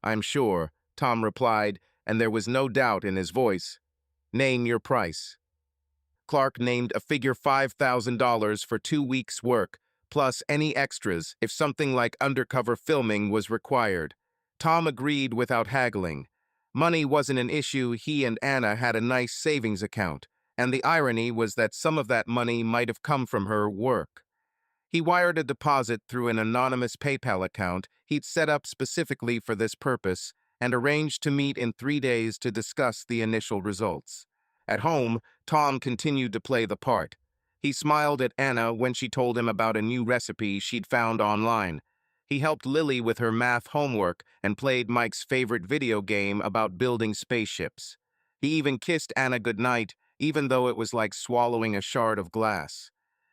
"I'm sure," Tom replied, and there was no doubt in his voice. "Name your price." Clark named a figure $5,000 for 2 weeks' work, plus any extras if something like undercover filming was required. Tom agreed without haggling. Money wasn't an issue. He and Anna had a nice savings account, and the irony was that some of that money might have come from her work. He wired a deposit through an anonymous PayPal account he'd set up specifically for this purpose and arranged to meet in 3 days to discuss the initial results. At home, Tom continued to play the part. He smiled at Anna when she told him about a new recipe she'd found online. He helped Lily with her math homework and played Mike's favorite video game about building spaceships. He even kissed Anna goodnight, even though it was like swallowing a shard of glass.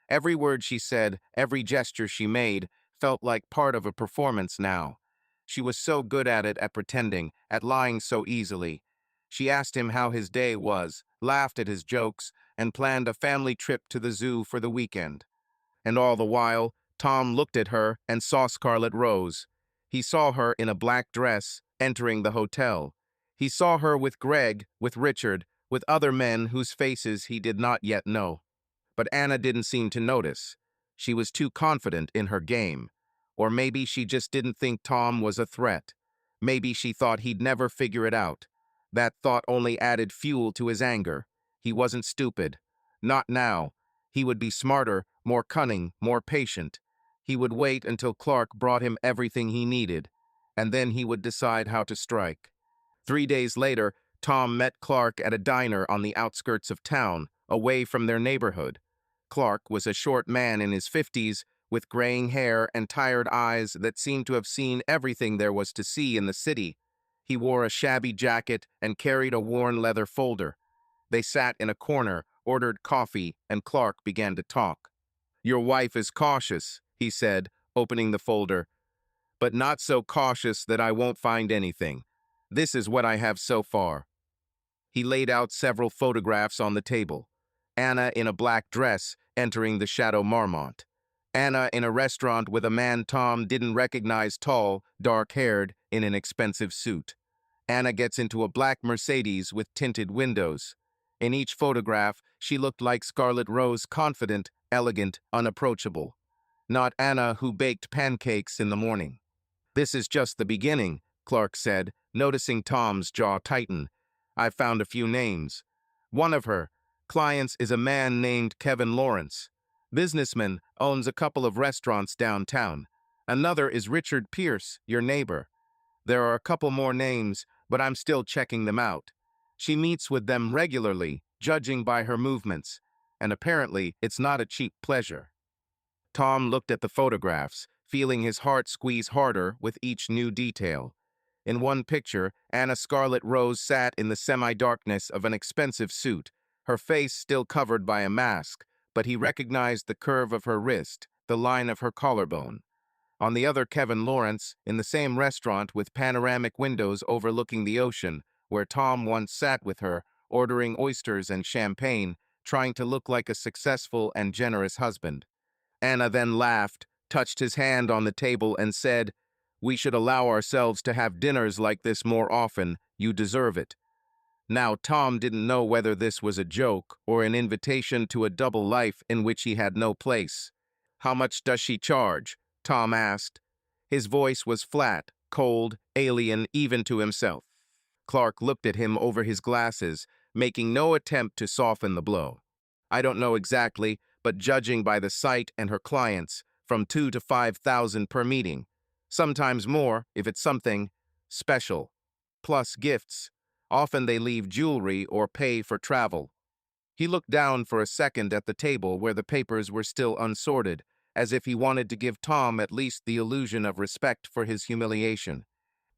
Every word she said, every gesture she made, felt like part of a performance now. She was so good at pretending, at lying so easily. She asked him how his day was, laughed at his jokes, and planned a family trip to the zoo for the weekend. And all the while, Tom looked at her and saw Scarlet Rose. He saw her in a black dress, entering the hotel. He saw her with Greg, with Richard, with other men whose faces he did not yet know. But Anna didn't seem to notice. She was too confident in her game. Or maybe she just didn't think Tom was a threat. Maybe she thought he'd never figure it out. That thought only added fuel to his anger. He wasn't stupid. Not now. He would be smarter, more cunning, more patient. He would wait until Clark brought him everything he needed, and then he would decide how to strike. 3 days later, Tom met Clark at a diner on the outskirts of town, away from their neighborhood. Clark was a short man in his 50s, with graying hair and tired eyes that seemed to have seen everything there was to see in the city. He wore a shabby jacket and carried a worn leather folder. They sat in a corner, ordered coffee, and Clark began to talk. "Your wife is cautious," he said, opening the folder, "but not so cautious that I won't find anything. This is what I have so far." He laid out several photographs on the table. Anna in a black dress entering the Chateau Marmont. Anna in a restaurant with a man Tom didn't recognize, tall, dark-haired, in an expensive suit. Anna gets into a black Mercedes with tinted windows. In each photograph, she looked like Scarlet Rose, confident, elegant, unapproachable. Not Anna who baked pancakes in the morning. "This is just the beginning," Clark said, noticing Tom's jaw tighten. "I've found a few names. One of her clients is a man named Kevin Lawrence. Businessman, owns a couple of restaurants downtown. Another is Richard Pierce, your neighbor. There are a couple more names, but I'm still checking them out. She meets with them regularly, judging by her movements, and apparently it's not a cheap pleasure." Tom looked at the photographs, feeling his heart squeeze harder with each new detail. In one picture, Anna Scarlet Rose sat in the semi-darkness of an expensive suit, her face still covered by a mask, but he recognized the curve of her wrist, the line of her collarbone. On the other, Kevin Lawrence, in the same restaurant with panoramic windows overlooking the ocean, where Tom once sat with her, ordering oysters and champagne, trying to look like a successful and generous husband. Anna then laughed, touched his hand on the table, and said, "We should allow ourselves to have dinners like this more often. You deserve it." Now, Tom didn't know whether this was a joke or an invitation to a double life in which he had no place. "How much does she charge?" Tom asked. His voice was flat, cold, alien even to himself. Clark looked at him over his glasses, making no attempt to soften the blow. "I don't know exactly, but judging by the site and her clients, from 2,000 to 5,000 per meeting. Sometimes more, if it's something special. Plus gifts. Often they leave jewelry or pay for travel." He looked down for a second at the table where the papers were still unsorted, as if he wanted to give Tom at least the illusion of respect for his humiliation.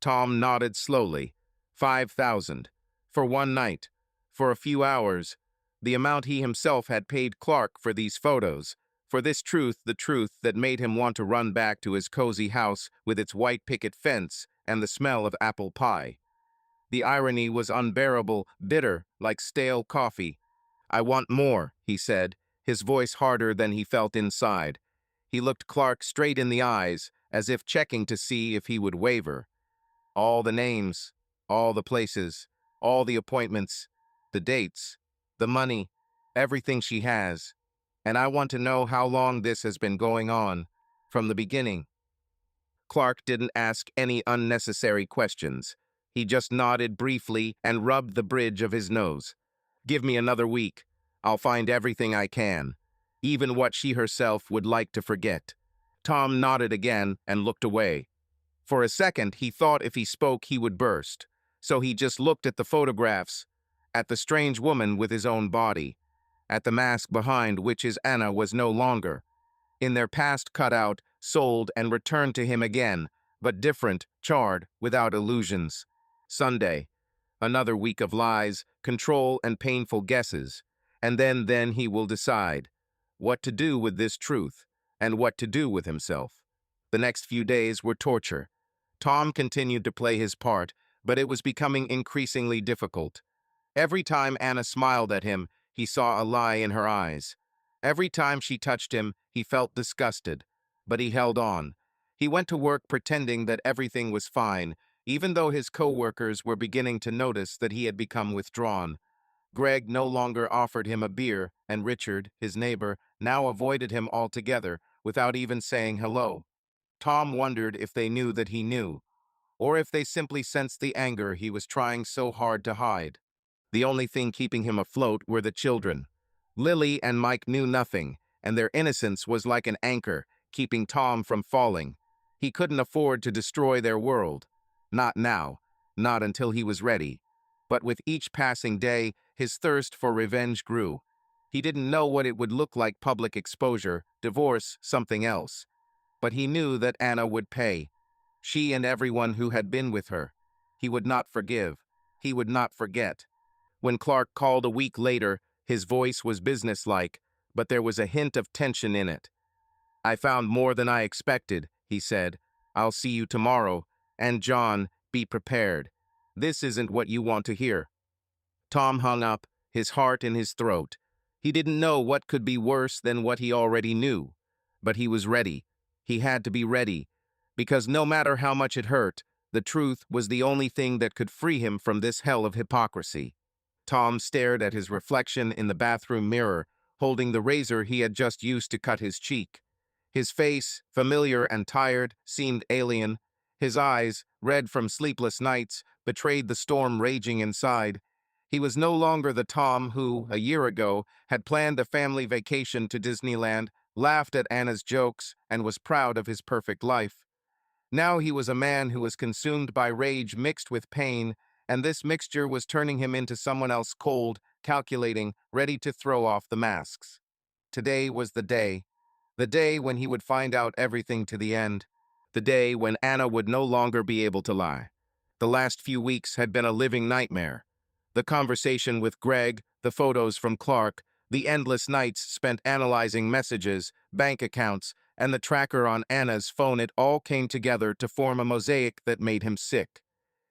Tom nodded slowly. 5,000. For one night. For a few hours. The amount he himself had paid Clark for these photos. For this truth, the truth that made him want to run back to his cozy house with its white picket fence and the smell of apple pie. The irony was unbearable, bitter, like stale coffee. "I want more," he said, his voice harder than he felt inside. He looked Clark straight in the eyes, as if checking to see if he would waver. "All the names, all the places, all the appointments, the dates, the money, everything she has. And I want to know how long this has been going on, from the beginning." Clark didn't ask any unnecessary questions. He just nodded briefly and rubbed the bridge of his nose. "Give me another week. I'll find everything I can, even what she herself would like to forget." Tom nodded again and looked away. For a second, he thought if he spoke, he would burst. So he just looked at the photographs, at the strange woman with his own body, at the mask behind which his Anna was no longer. In their past cut out, sold, and returned to him again, but different, charred, without illusions. Sunday. Another week of lies, control, and painful guesses. And then he will decide what to do with this truth, and what to do with himself. The next few days were torture. Tom continued to play his part, but it was becoming increasingly difficult. Every time Anna smiled at him, he saw a lie in her eyes. Every time she touched him, he felt disgusted. But he held on. He went to work pretending that everything was fine, even though his co-workers were beginning to notice that he had become withdrawn. Greg no longer offered him a beer, and Richard, his neighbor, now avoided him altogether, without even saying hello. Tom wondered if they knew that he knew, or if they simply sensed the anger he was trying so hard to hide. The only thing keeping him afloat were the children. Lily and Mike knew nothing, and their innocence was like an anchor, keeping Tom from falling. He couldn't afford to destroy their world. Not now, not until he was ready. But with each passing day, his thirst for revenge grew. He didn't know what it would look like: public exposure, divorce, something else. But he knew that Anna would pay. She and everyone who had been with her. He would not forgive. He would not forget. When Clark called a week later, his voice was businesslike, but there was a hint of tension in it. "I found more than I expected," he said. "I'll see you tomorrow. And John, be prepared. This isn't what you want to hear." Tom hung up, his heart in his throat. He didn't know what could be worse than what he already knew. But he was ready. He had to be ready. Because no matter how much it hurt, the truth was the only thing that could free him from this hell of hypocrisy. Tom stared at his reflection in the bathroom mirror, holding the razor he had just used to cut his cheek. His face, familiar and tired, seemed alien. His eyes, red from sleepless nights, betrayed the storm raging inside. He was no longer the Tom who, a year ago, had planned a family vacation to Disneyland, laughed at Anna's jokes, and was proud of his perfect life. Now he was a man who was consumed by rage mixed with pain, and this mixture was turning him into someone else cold, calculating, ready to throw off the masks. Today was the day when he would find out everything to the end, the day when Anna would no longer be able to lie. The last few weeks had been a living nightmare. The conversation with Greg, the photos from Clark, the endless nights spent analyzing messages, bank accounts, and the tracker on Anna's phone, it all came together to form a mosaic that made him sick.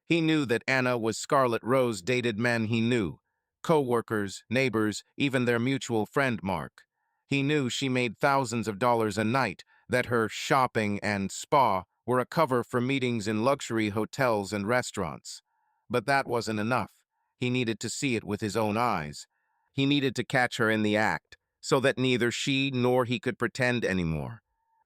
He knew that Anna was Scarlet Rose dated men he knew, co-workers, neighbors, even their mutual friend Mark. He knew she made thousands of dollars a night, that her shopping and spa were a cover for meetings in luxury hotels and restaurants. But that wasn't enough. He needed to see it with his own eyes. He needed to catch her in the act, so that neither she nor he could pretend anymore.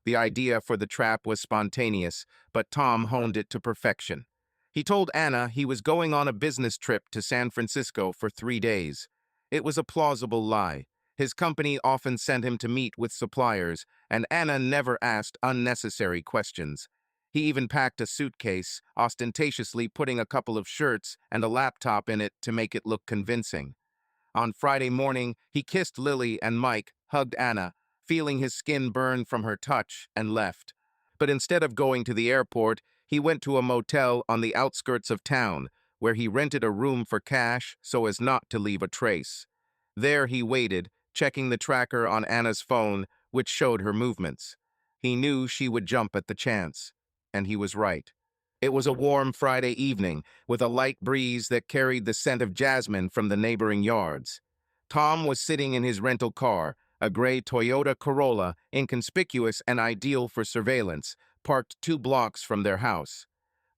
The idea for the trap was spontaneous, but Tom honed it to perfection. He told Anna he was going on a business trip to San Francisco for 3 days. It was a plausible lie. His company often sent him to meet with suppliers, and Anna never asked unnecessary questions. He even packed a suitcase, ostentatiously putting a couple of shirts and a laptop in it to make it look convincing. On Friday morning, he kissed Lily and Mike, hugged Anna, feeling his skin burn from her touch, and left. But instead of going to the airport, he went to a motel on the outskirts of town, where he rented a room for cash so as not to leave a trace. There he waited, checking the tracker on Anna's phone, which showed her movements. He knew she would jump at the chance. And he was right. It was a warm Friday evening, with a light breeze that carried the scent of jasmine from the neighboring yards. Tom was sitting in his rental car, a gray Toyota Corolla, inconspicuous and ideal for surveillance, parked 2 blocks from their house.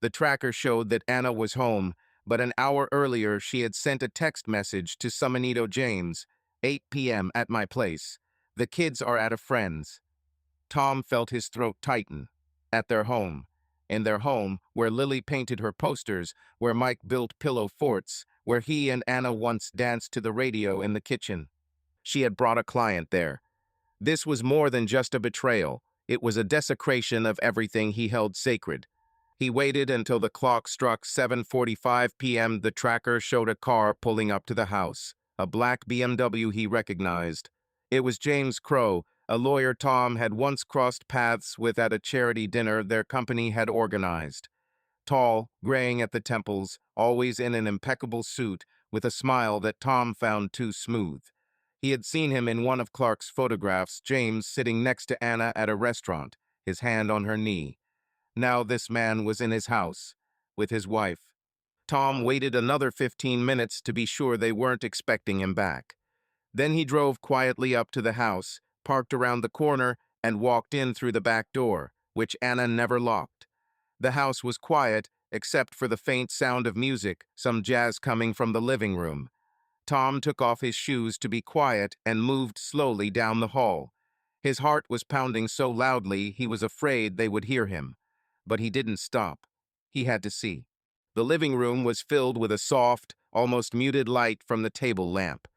The tracker showed that Anna was home, but an hour earlier she had sent a text message to Sumanito James, 8 p.m. at my place. The kids are at a friend's. Tom felt his throat tighten. At their home. In their home, where Lily painted her posters, where Mike built pillow forts, where he and Anna once danced to the radio in the kitchen. She had brought a client there. This was more than just a betrayal. It was a desecration of everything he held sacred. He waited until the clock struck 7:45 p.m. The tracker showed a car pulling up to the house, a black BMW he recognized. It was James Crow, a lawyer Tom had once crossed paths with at a charity dinner their company had organized. Tall, graying at the temples, always in an impeccable suit, with a smile that Tom found too smooth. He had seen him in one of Clark's photographs, James sitting next to Anna at a restaurant, his hand on her knee. Now this man was in his house, with his wife. Tom waited another 15 minutes to be sure they weren't expecting him back. Then he drove quietly up to the house, parked around the corner, and walked in through the back door, which Anna never locked. The house was quiet, except for the faint sound of music, some jazz coming from the living room. Tom took off his shoes to be quiet and moved slowly down the hall. His heart was pounding so loudly he was afraid they would hear him. But he didn't stop. He had to see. The living room was filled with a soft, almost muted light from the table lamp.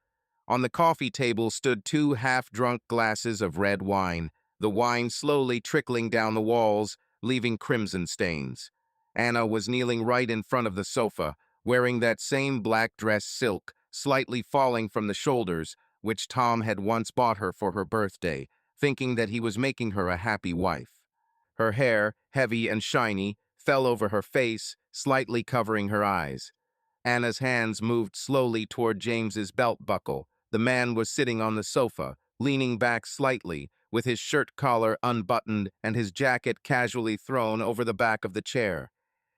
On the coffee table stood 2 half-drunk glasses of red wine, the wine slowly trickling down the walls, leaving crimson stains. Anna was kneeling right in front of the sofa, wearing that same black dress silk, slightly falling from the shoulders, which Tom had once bought her for her birthday, thinking that he was making her a happy wife. Her hair, heavy and shiny, fell over her face, slightly covering her eyes. Anna's hands moved slowly toward James's belt buckle. The man was sitting on the sofa, leaning back slightly, with his shirt collar unbuttoned and his jacket casually thrown over the back of the chair.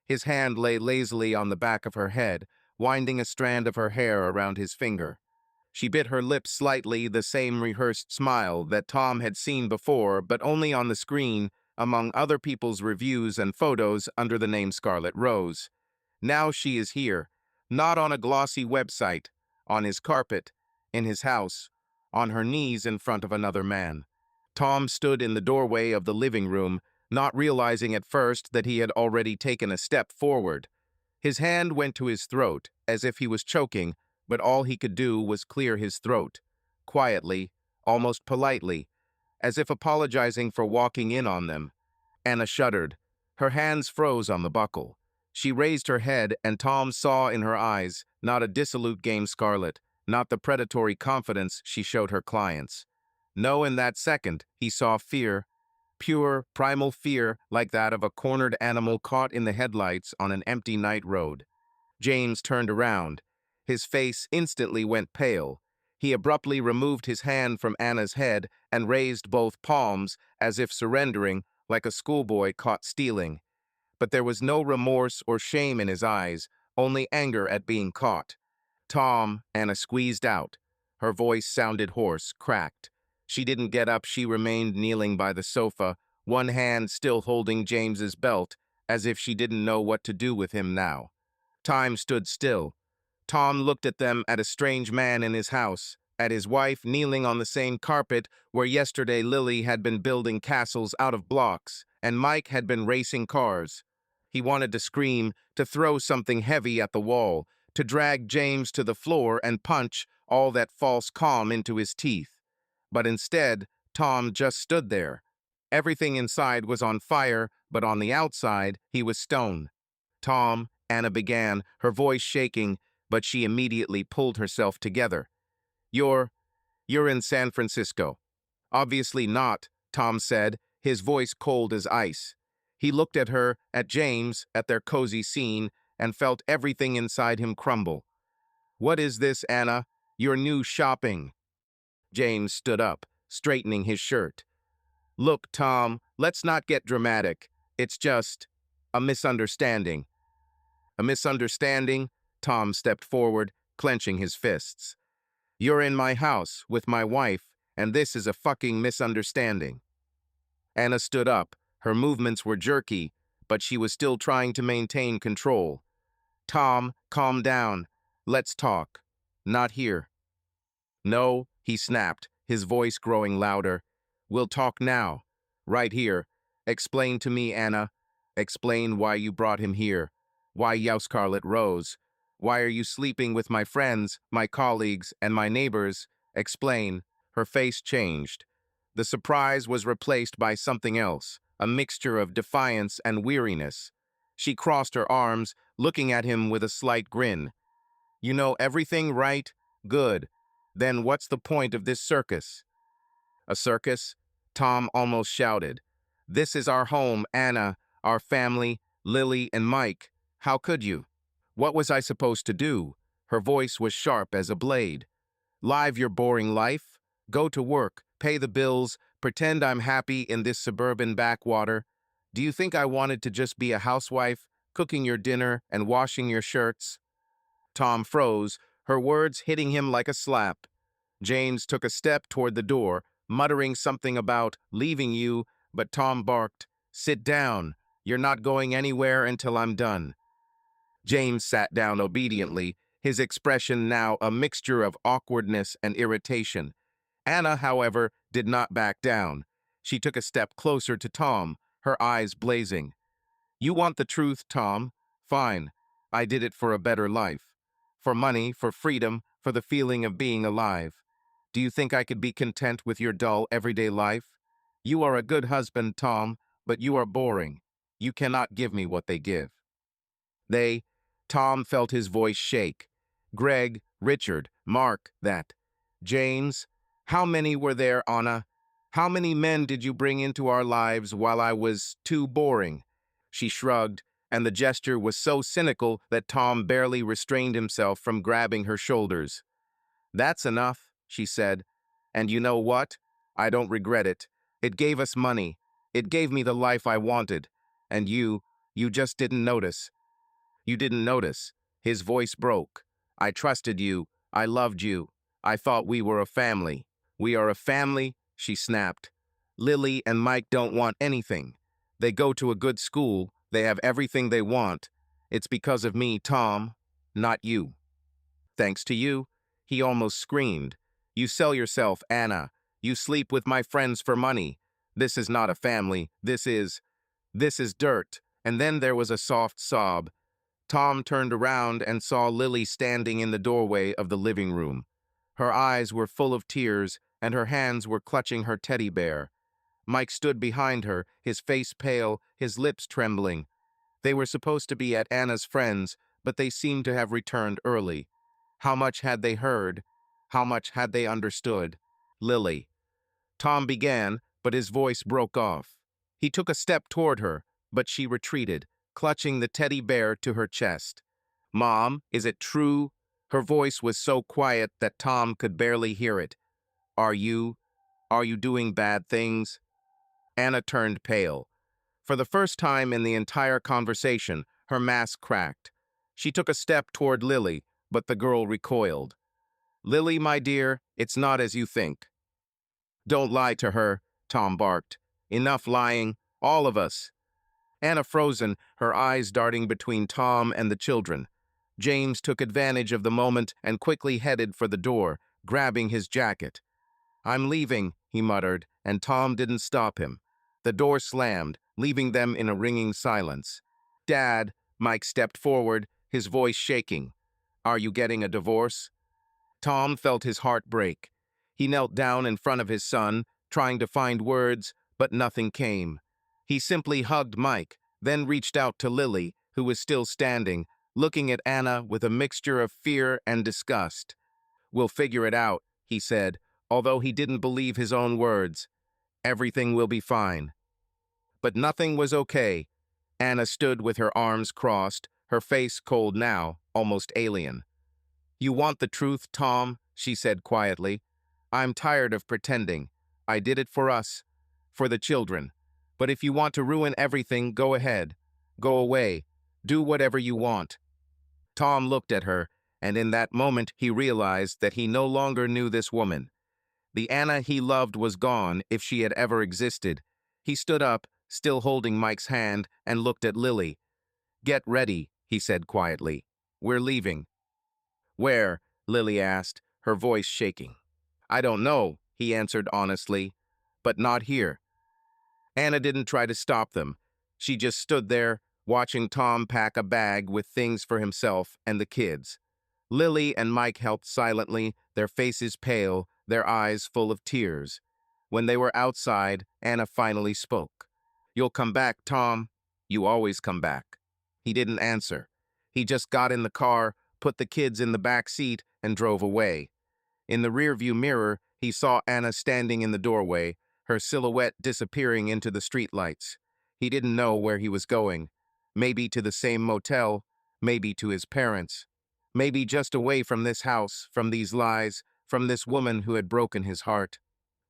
His hand lay lazily on the back of her head, winding a strand of her hair around his finger. She bit her lips slightly, the same rehearsed smile that Tom had seen before, but only on the screen, among other people's reviews and photos under the name Scarlet Rose. Now she is here, not on a glossy website, on his carpet, in his house, on her knees in front of another man. Tom stood in the doorway of the living room, not realizing at first that he had already taken a step forward. His hand went to his throat, as if he was choking, but all he could do was clear his throat, quietly, almost politely, as if apologizing for walking in on them. Anna shuddered. Her hands froze on the buckle. She raised her head, and Tom saw in her eyes not a dissolute game scarlet, not the predatory confidence she showed her clients. No, in that second, he saw fear, pure, primal fear like that of a cornered animal caught in the headlights on an empty night road. James turned around. His face instantly went pale. He abruptly removed his hand from Anna's head and raised both palms as if surrendering, like a schoolboy caught stealing. But there was no remorse or shame in his eyes, only anger at being caught. Tom, Anna squeezed out. Her voice sounded hoarse, cracked. She didn't get up. She remained kneeling by the sofa, one hand still holding James's belt, as if she didn't know what to do with him now. Time stood still. Tom looked at them, at a strange man in his house, at his wife kneeling on the same carpet where yesterday Lily had been building castles out of blocks, and Mike had been racing cars. He wanted to scream, to throw something heavy at the wall, to drag James to the floor and punch all that false calm into his teeth. But instead, Tom just stood there. Everything inside was on fire, but on the outside, he was stone. Tom, Anna began, her voice shaking, but she immediately pulled herself together. You're in San Francisco. Obviously not, Tom said, his voice cold as ice. He looked at her, at James, at their cozy scene, and felt everything inside him crumble. What is this, Anna? Your new shopping. James stood up, straightening his shirt. Look, Tom, let's not get dramatic. It's just a misunderstanding. A misunderstanding? Tom stepped forward, clenching his fists. You're in my house with my wife, and this is a fucking misunderstanding. Anna stood up. Her movements were jerky, but she was still trying to maintain control. Tom, calm down. Let's talk. Not here. No, he snapped, his voice growing louder. We'll talk now. Right here. Explain to me, Anna. Explain why you brought him here. Why Yow Scarlet Rose? Why are you sleeping with my friends, my colleagues, and my neighbors? Explain. Her face changed. The surprise was replaced by something else, a mixture of defiance and weariness. She crossed her arms, looking at him with a slight grin. You know everything, right? Good. Then what's the point of this circus? A circus? Tom almost shouted. This is our home, Anna, our family, Lily and Mike. How could you? What was I supposed to do? Her voice was sharp as a blade. Live your boring life? Go to work, pay the bills, pretend I'm happy in this suburban backwater? Do you think I wanted to just be a housewife, cooking your dinner and washing your shirts? Tom froze, her words hitting him like a slap. James took a step toward the door, muttering something about leaving you, but Tom barked, Sit down. You're not going anywhere until I'm done. James sat down obediently, his expression now a mixture of awkwardness and irritation. Anna, however, did not back down. She took a step closer to Tom, her eyes blazing. You want the truth, Tom? Fine. I did it for a better life. For money, for freedom, for the feeling of being alive. Do you think I could be content with your dull, everyday life? You are a good husband, Tom, but you are boring. You cannot give me what they give. Tom felt his voice shake. Greg, Richard, Mark, that. James, how many were there, Anna? How many men did you bring into our lives while I was too boring? She shrugged, and the gesture was so cynical that Tom barely restrained himself from grabbing her shoulders. That's enough, she said. And you know what? I don't regret it. It gave us money. It gave me the life I wanted. And you just didn't notice. You didn't notice. His voice broke. I trusted you. I loved you. I thought we were a family. We are a family, she snapped. Lily and Mike don't want anything. They go to a good school. They have everything they want. It's because of me, Tom, not you. Thanks to you. He almost screamed. "You sell yourself, Anna. You sleep with my friends for money. This is not a family. This is dirt." And then there was a soft sob. Tom turned around and saw Lily standing in the doorway of the living room. Her eyes were full of tears, and her hands were clutching her teddy bear. Mike stood behind her, his face pale, his lips trembling. They were supposed to be at Anna's friends, but they seemed to have returned early. How much had they heard? How much had they understood? Lily. Tom began, but his voice broke off. He took a step toward her, but she retreated, clutching the teddy bear to her chest. "Mom, is it true?" Her voice was so quiet that Tom could barely hear it. Are you doing bad things?" Anna turned pale. For the first time in the entire conversation, her mask cracked. She took a step toward Lily, but the girl recoiled. "Lily, my dear, it's not as you think." "Don't lie to her," Tom barked. "Enough lying, all of us." Anna frozen, her eyes darting between Tom and the children. James took advantage of the moment and quickly headed for the door, grabbing his jacket. "I'm leaving," he muttered, and Tom didn't stop him. The door slammed, leaving them in a ringing silence. "Dad," Mike stepped forward, his voice shaking. "Are you getting a divorce?" Tom felt his heart break. He knelt down in front of his son, trying to find words, but nothing came. He simply hugged Mike, then reached out to Lily, who was still standing, looking at Anna with a mixture of fear and disgust. "We'll figure it out," he said, although he didn't believe his own words. "Everything will be fine." But nothing was okay. Anna stood with her arms crossed, her face cold now, almost alien. "You want the truth, Tom?" she said quietly. "I'm tired of pretending. I did it for us, for the children. But if you want to ruin everything, go ahead. Go away. Do whatever you want." Tom looked at her, and in that moment he realized that he no longer knew this woman. The Anna he loved was gone, if she had ever existed. He stood up, still holding Mike's hand, and looked at Lily. "Get ready," he said quietly. "We're leaving." "Where?" Lily asked, her voice shaking. "I don't know," he answered honestly, "but not here." Anna didn't try to stop them. She just stood there, watching Tom pack a bag with things for himself and the kids. Lily and Mike helped silently, their faces pale, their eyes full of tears. When they were outside, Anna finally spoke. "You'll come back, Tom. You always come back." He didn't answer. He just got in the car, put the kids in the back seat, and drove away. In the rearview mirror, he saw Anna standing in the doorway, her silhouette disappearing into the streetlights. He didn't know where he was going. Maybe to the same motel, maybe to his parents. Maybe just away from this house, from these lies, from this woman who had broken his heart.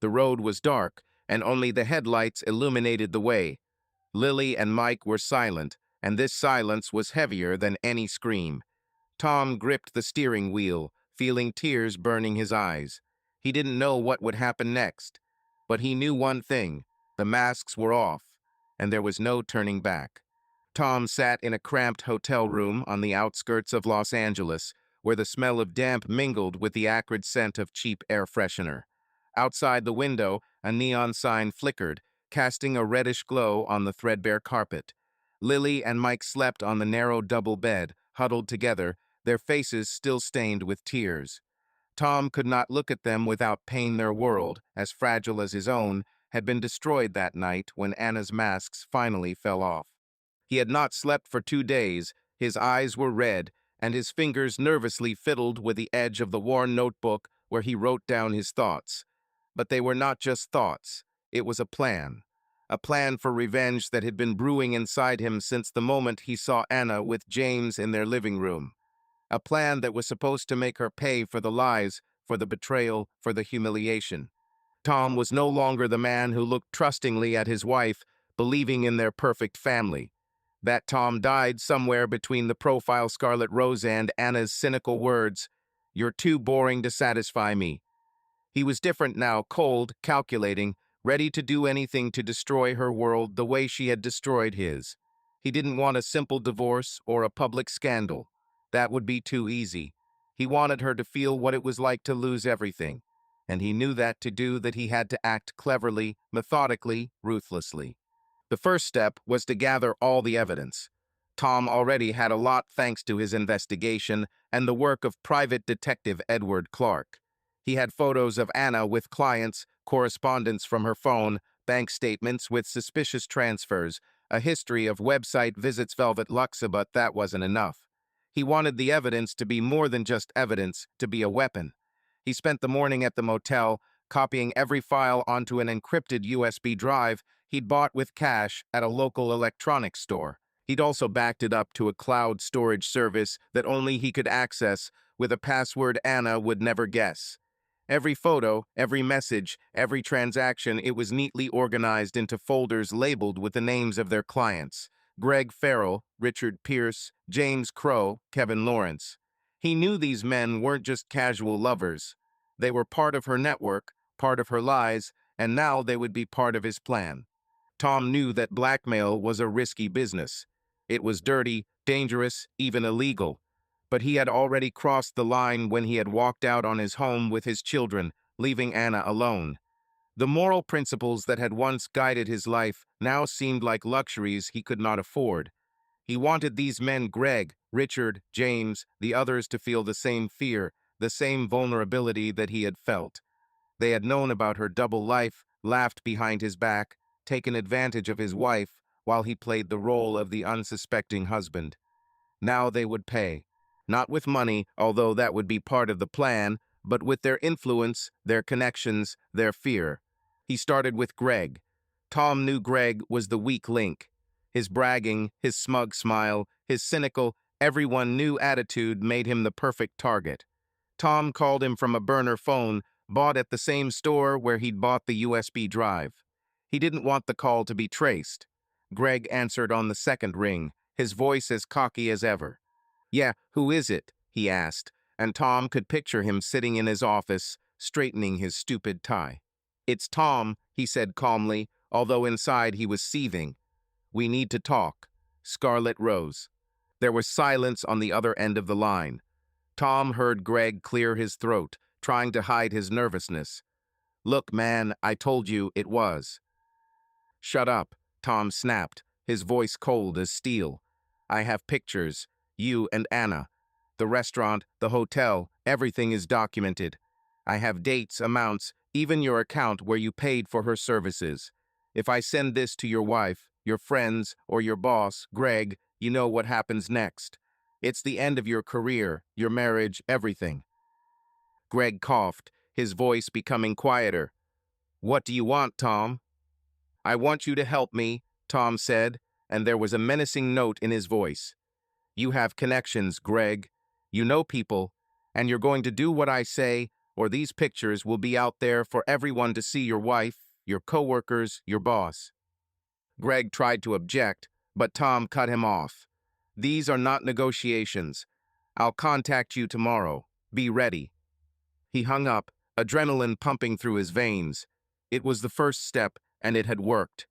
The road was dark, and only the headlights illuminated the way. Lily and Mike were silent, and this silence was heavier than any scream. Tom gripped the steering wheel, feeling tears burning his eyes. He didn't know what would happen next, but he knew one thing: the masks were off, and there was no turning back. Tom sat in a cramped hotel room on the outskirts of Los Angeles, where the smell of damp mingled with the acrid scent of cheap air freshener. Outside the window, a neon sign flickered, casting a reddish glow on the threadbare carpet. Lily and Mike slept on the narrow double bed, huddled together, their faces still stained with tears. Tom could not look at them without pain. Their world, as fragile as his own, had been destroyed that night when Anna's masks finally fell off. He had not slept for 2 days, his eyes were red, and his fingers nervously fiddled with the edge of the worn notebook where he wrote down his thoughts. But they were not just thoughts, it was a plan. A plan for revenge that had been brewing inside him since the moment he saw Anna with James in their living room. A plan that was supposed to make her pay for the lies, for the betrayal, for the humiliation. Tom was no longer the man who looked trustingly at his wife, believing in their perfect family. That Tom died somewhere between the profile Scarlet Rose and Anna's cynical words, "You're too boring to satisfy me." He was different now, cold, calculating, ready to do anything to destroy her world the way she had destroyed his. He didn't want a simple divorce or a public scandal. That would be too easy. He wanted her to feel what it was like to lose everything, and he knew that to do that he had to act cleverly, methodically, ruthlessly. The first step was to gather all the evidence. Tom already had a lot thanks to his investigation and the work of private detective Edward Clark. He had photos of Anna with clients, correspondence from her phone, bank statements with suspicious transfers, a history of website visits Velvet Luxa, but that wasn't enough. He wanted the evidence to be more than just evidence, to be a weapon. He spent the morning at the motel, copying every file onto an encrypted USB drive he'd bought with cash at a local electronics store. He'd also backed it up to a cloud storage service that only he could access with a password Anna would never guess. Every photo, every message, every transaction, it was neatly organized into folders labeled with the names of their clients: Greg Farrell, Richard Pierce, James Crow, Kevin Lawrence. He knew these men weren't just casual lovers. They were part of her network, part of her lies, and now they would be part of his plan. Tom knew that blackmail was a risky business. It was dirty, dangerous, even illegal. But he had already crossed the line when he had walked out on his home with his children, leaving Anna alone. The moral principles that had once guided his life now seemed like luxuries he could not afford. He wanted these men, Greg, Richard, James, the others, to feel the same fear, the same vulnerability that he had felt. They had known about her double life, laughed behind his back, taken advantage of his wife while he played the role of the unsuspecting husband. Now they would pay. Not with money, although that would be part of the plan, but with their influence, their connections, their fear. He started with Greg. Tom knew Greg was the weak link. His bragging, his smug smile, his cynical, everyone knew attitude made him the perfect target. Tom called him from a burner phone, bought at the same store where he'd bought the USB drive. He didn't want the call to be traced. Greg answered on the second ring, his voice as cocky as ever. "Yeah, who is it?" he asked, and Tom could picture him sitting in his office, straightening his stupid tie. "It's Tom," he said calmly, although inside he was seething. "We need to talk." Scarlet rose. There was silence on the other end of the line. Tom heard Greg clear his throat, trying to hide his nervousness. "Look, man, I told you it was." "Shut up," Tom snapped, his voice cold as steel. "I have pictures. You and Anna. The restaurant, the hotel, everything is documented. I have dates, amounts, even your account where you paid for her services. If I send this to your wife, your friends, or your boss, Greg, you know what happens next. It's the end of your career, your marriage, everything." Greg coughed, his voice becoming quieter. "What do you want, Tom?" "I want you to help me," Tom said, and there was a menacing note in his voice. "You have connections, Greg. You know people, and you're going to do what I say, or these pictures will be out there for everyone to see: your wife, your coworkers, your boss." Greg tried to object, but Tom cut him off. "These are not negotiations. I'll contact you tomorrow. Be ready." He hung up, adrenaline pumping through his veins. It was the first step, and it had worked.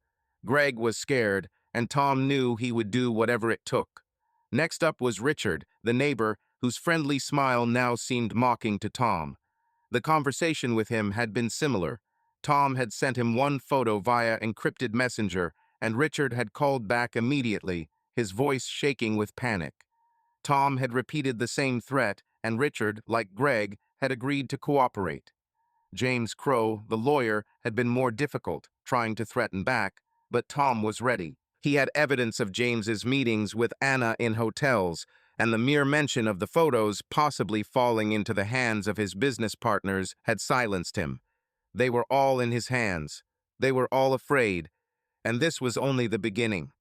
Greg was scared, and Tom knew he would do whatever it took. Next up was Richard, the neighbor, whose friendly smile now seemed mocking to Tom. The conversation with him had been similar. Tom had sent him one photo via encrypted messenger, and Richard had called back immediately, his voice shaking with panic. Tom had repeated the same threat, and Richard, like Greg, had agreed to cooperate. James Crow, the lawyer, had been more difficult, trying to threaten back, but Tom was ready. He had evidence of James's meetings with Anna in hotels, and the mere mention of the photos possibly falling into the hands of his business partners had silenced him. They were all in his hands. They were all afraid, and this was only the beginning.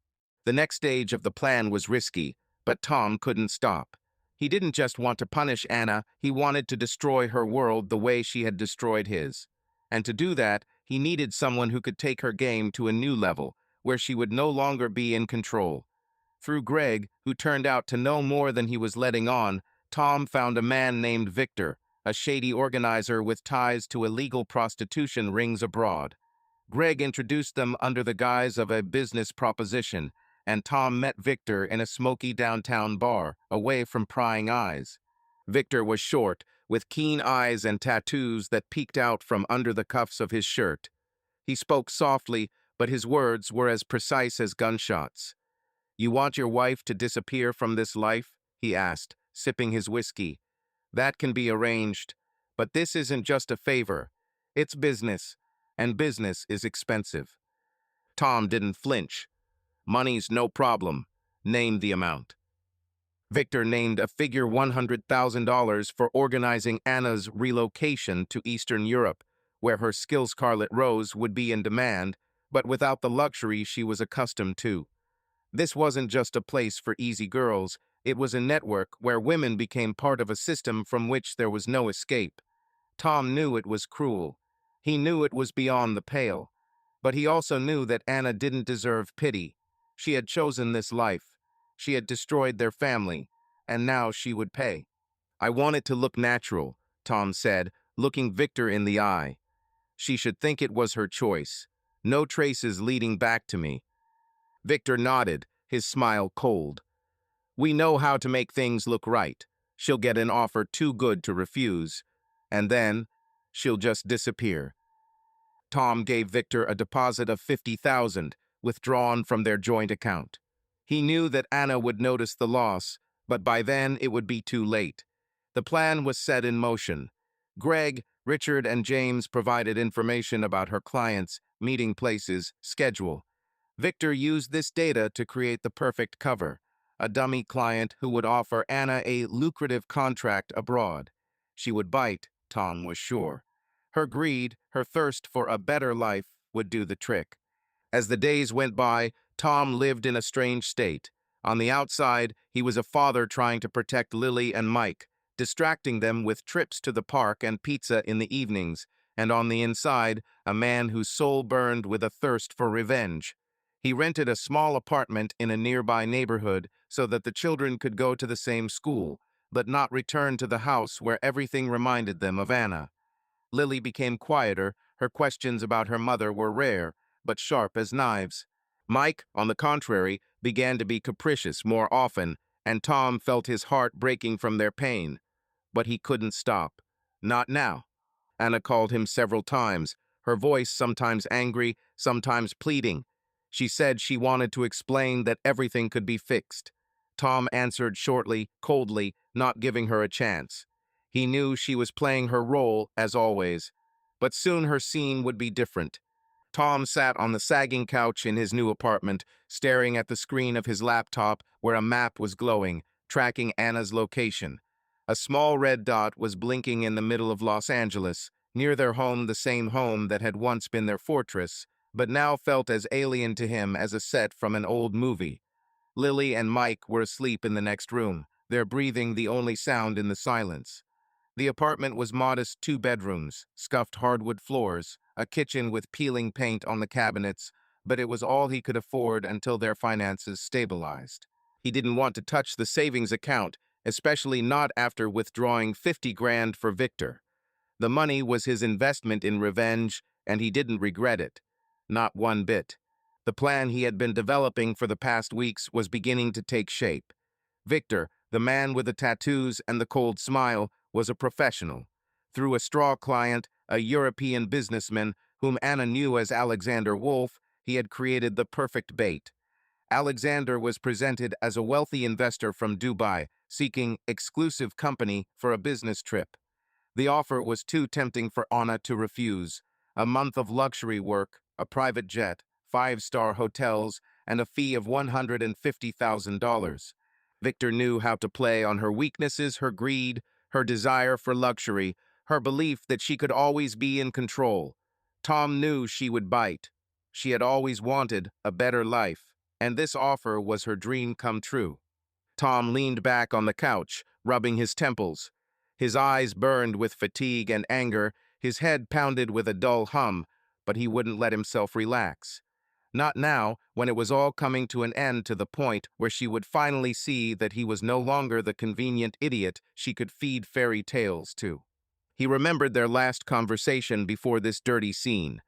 The next stage of the plan was risky, but Tom couldn't stop. He didn't just want to punish Anna, he wanted to destroy her world the way she had destroyed his. And to do that, he needed someone who could take her game to a new level, where she would no longer be in control. Through Greg, who turned out to know more than he was letting on, Tom found a man named Victor, a shady organizer with ties to illegal prostitution rings abroad. Greg introduced them under the guise of a business proposition, and Tom met Victor in a smoky downtown bar, away from prying eyes. Victor was short, with keen eyes and tattoos that peeked out from under the cuffs of his shirt. He spoke softly, but his words were as precise as gunshots. "You want your wife to disappear from this life?" he asked, sipping his whiskey. "That can be arranged, but this isn't just a favor. It's business, and business is expensive." Tom didn't flinch. "Money's no problem. Name the amount." Victor named a figure $100,000 for organizing Anna's relocation to Eastern Europe, where her skill Scarlet Rose would be in demand, but without the luxury she was accustomed to. This wasn't just a place for easy girls, it was a network where women became part of a system from which there was no escape. Tom knew it was cruel. He knew it was beyond the pale. But he also knew that Anna didn't deserve pity. She had chosen this life. She had destroyed their family, and now she would pay. "I want it to look natural," Tom said, looking Victor in the eye. "She should think it was her choice. No traces leading back to me." Victor nodded, his smile cold. "We know how to make things look right. She'll get an offer too good to refuse, and then she'll just disappear." Tom gave Victor a deposit of $50,000, withdrawn from their joint account. He knew that Anna would notice the loss, but by then it would be too late. The plan was set in motion. Greg, Richard, and James provided information about her clients, meeting places, schedule. Victor used this data to create the perfect cover, a dummy client who would offer Anna a lucrative contract abroad. She would bite, Tom was sure. Her greed, her thirst for a better life, would do the trick. As the days went by, Tom lived in a strange state. On the outside, he was a father trying to protect Lily and Mike, distracting them with trips to the park and pizza in the evenings, and on the inside, a man whose soul burned with a thirst for revenge. He rented a small apartment in a nearby neighborhood so that the children could go to the same school, but not return to the house where everything reminded them of Anna. Lily became quieter, her questions about her mother were rare, but sharp as knives. Mike, on the contrary, began to be capricious more often, and Tom felt his heart breaking from their pain. But he couldn't stop. Not now. Anna called him several times, her voice sometimes angry, sometimes pleading. She said she wanted to explain that everything could be fixed. Tom answered shortly, coldly, not giving her a chance. He knew she was playing her role, as always. But soon her scene would be different. Tom sat on the sagging couch in his new apartment, staring at the screen of his laptop where a map was glowing, tracking Anna's location. A small red dot was blinking in the middle of Los Angeles, near their home, the same home that had once been their fortress, but now felt as alien to him as a set from an old movie. Lily and Mike were asleep in the next room, their breathing the only sound in the silence. The apartment was modest 2 bedrooms, scuffed hardwood floors, a kitchen with peeling paint on the cabinets, but it was all he could afford until their finances stabilized. He didn't want to touch the savings account, especially not after withdrawing 50 grand for Victor. The money was his investment in revenge, and he didn't regret it. Not one bit. The plan he had been developing for the past weeks was beginning to take shape. Victor, the man with the tattoos and the cold smile, was a professional. Through a straw client, a European businessman whom Anna knew as Alexander Wolf, he had created the perfect bait. Alexander was presented as a wealthy investor from Dubai, seeking exclusive company for a business trip. The offer was too tempting for Anna to refuse. A month of luxury work, a private jet, 5-star hotels, and a fee of $150,000. Victor knew how to play on her weaknesses, her greed, her desire for luxury, her belief that she could always be in control. Tom knew she would bite. She had always wanted a better life, and this offer was her dream come true. Tom leaned back on the couch, rubbing his temples. His eyes burned with fatigue and anger, his head pounded with a dull hum, but he wouldn't let himself relax. Not now, when it was all coming to an end, to the point where she would finally see that he was no longer the convenient idiot she could feed fairy tales to. He remembered their last conversation before this dirty scene.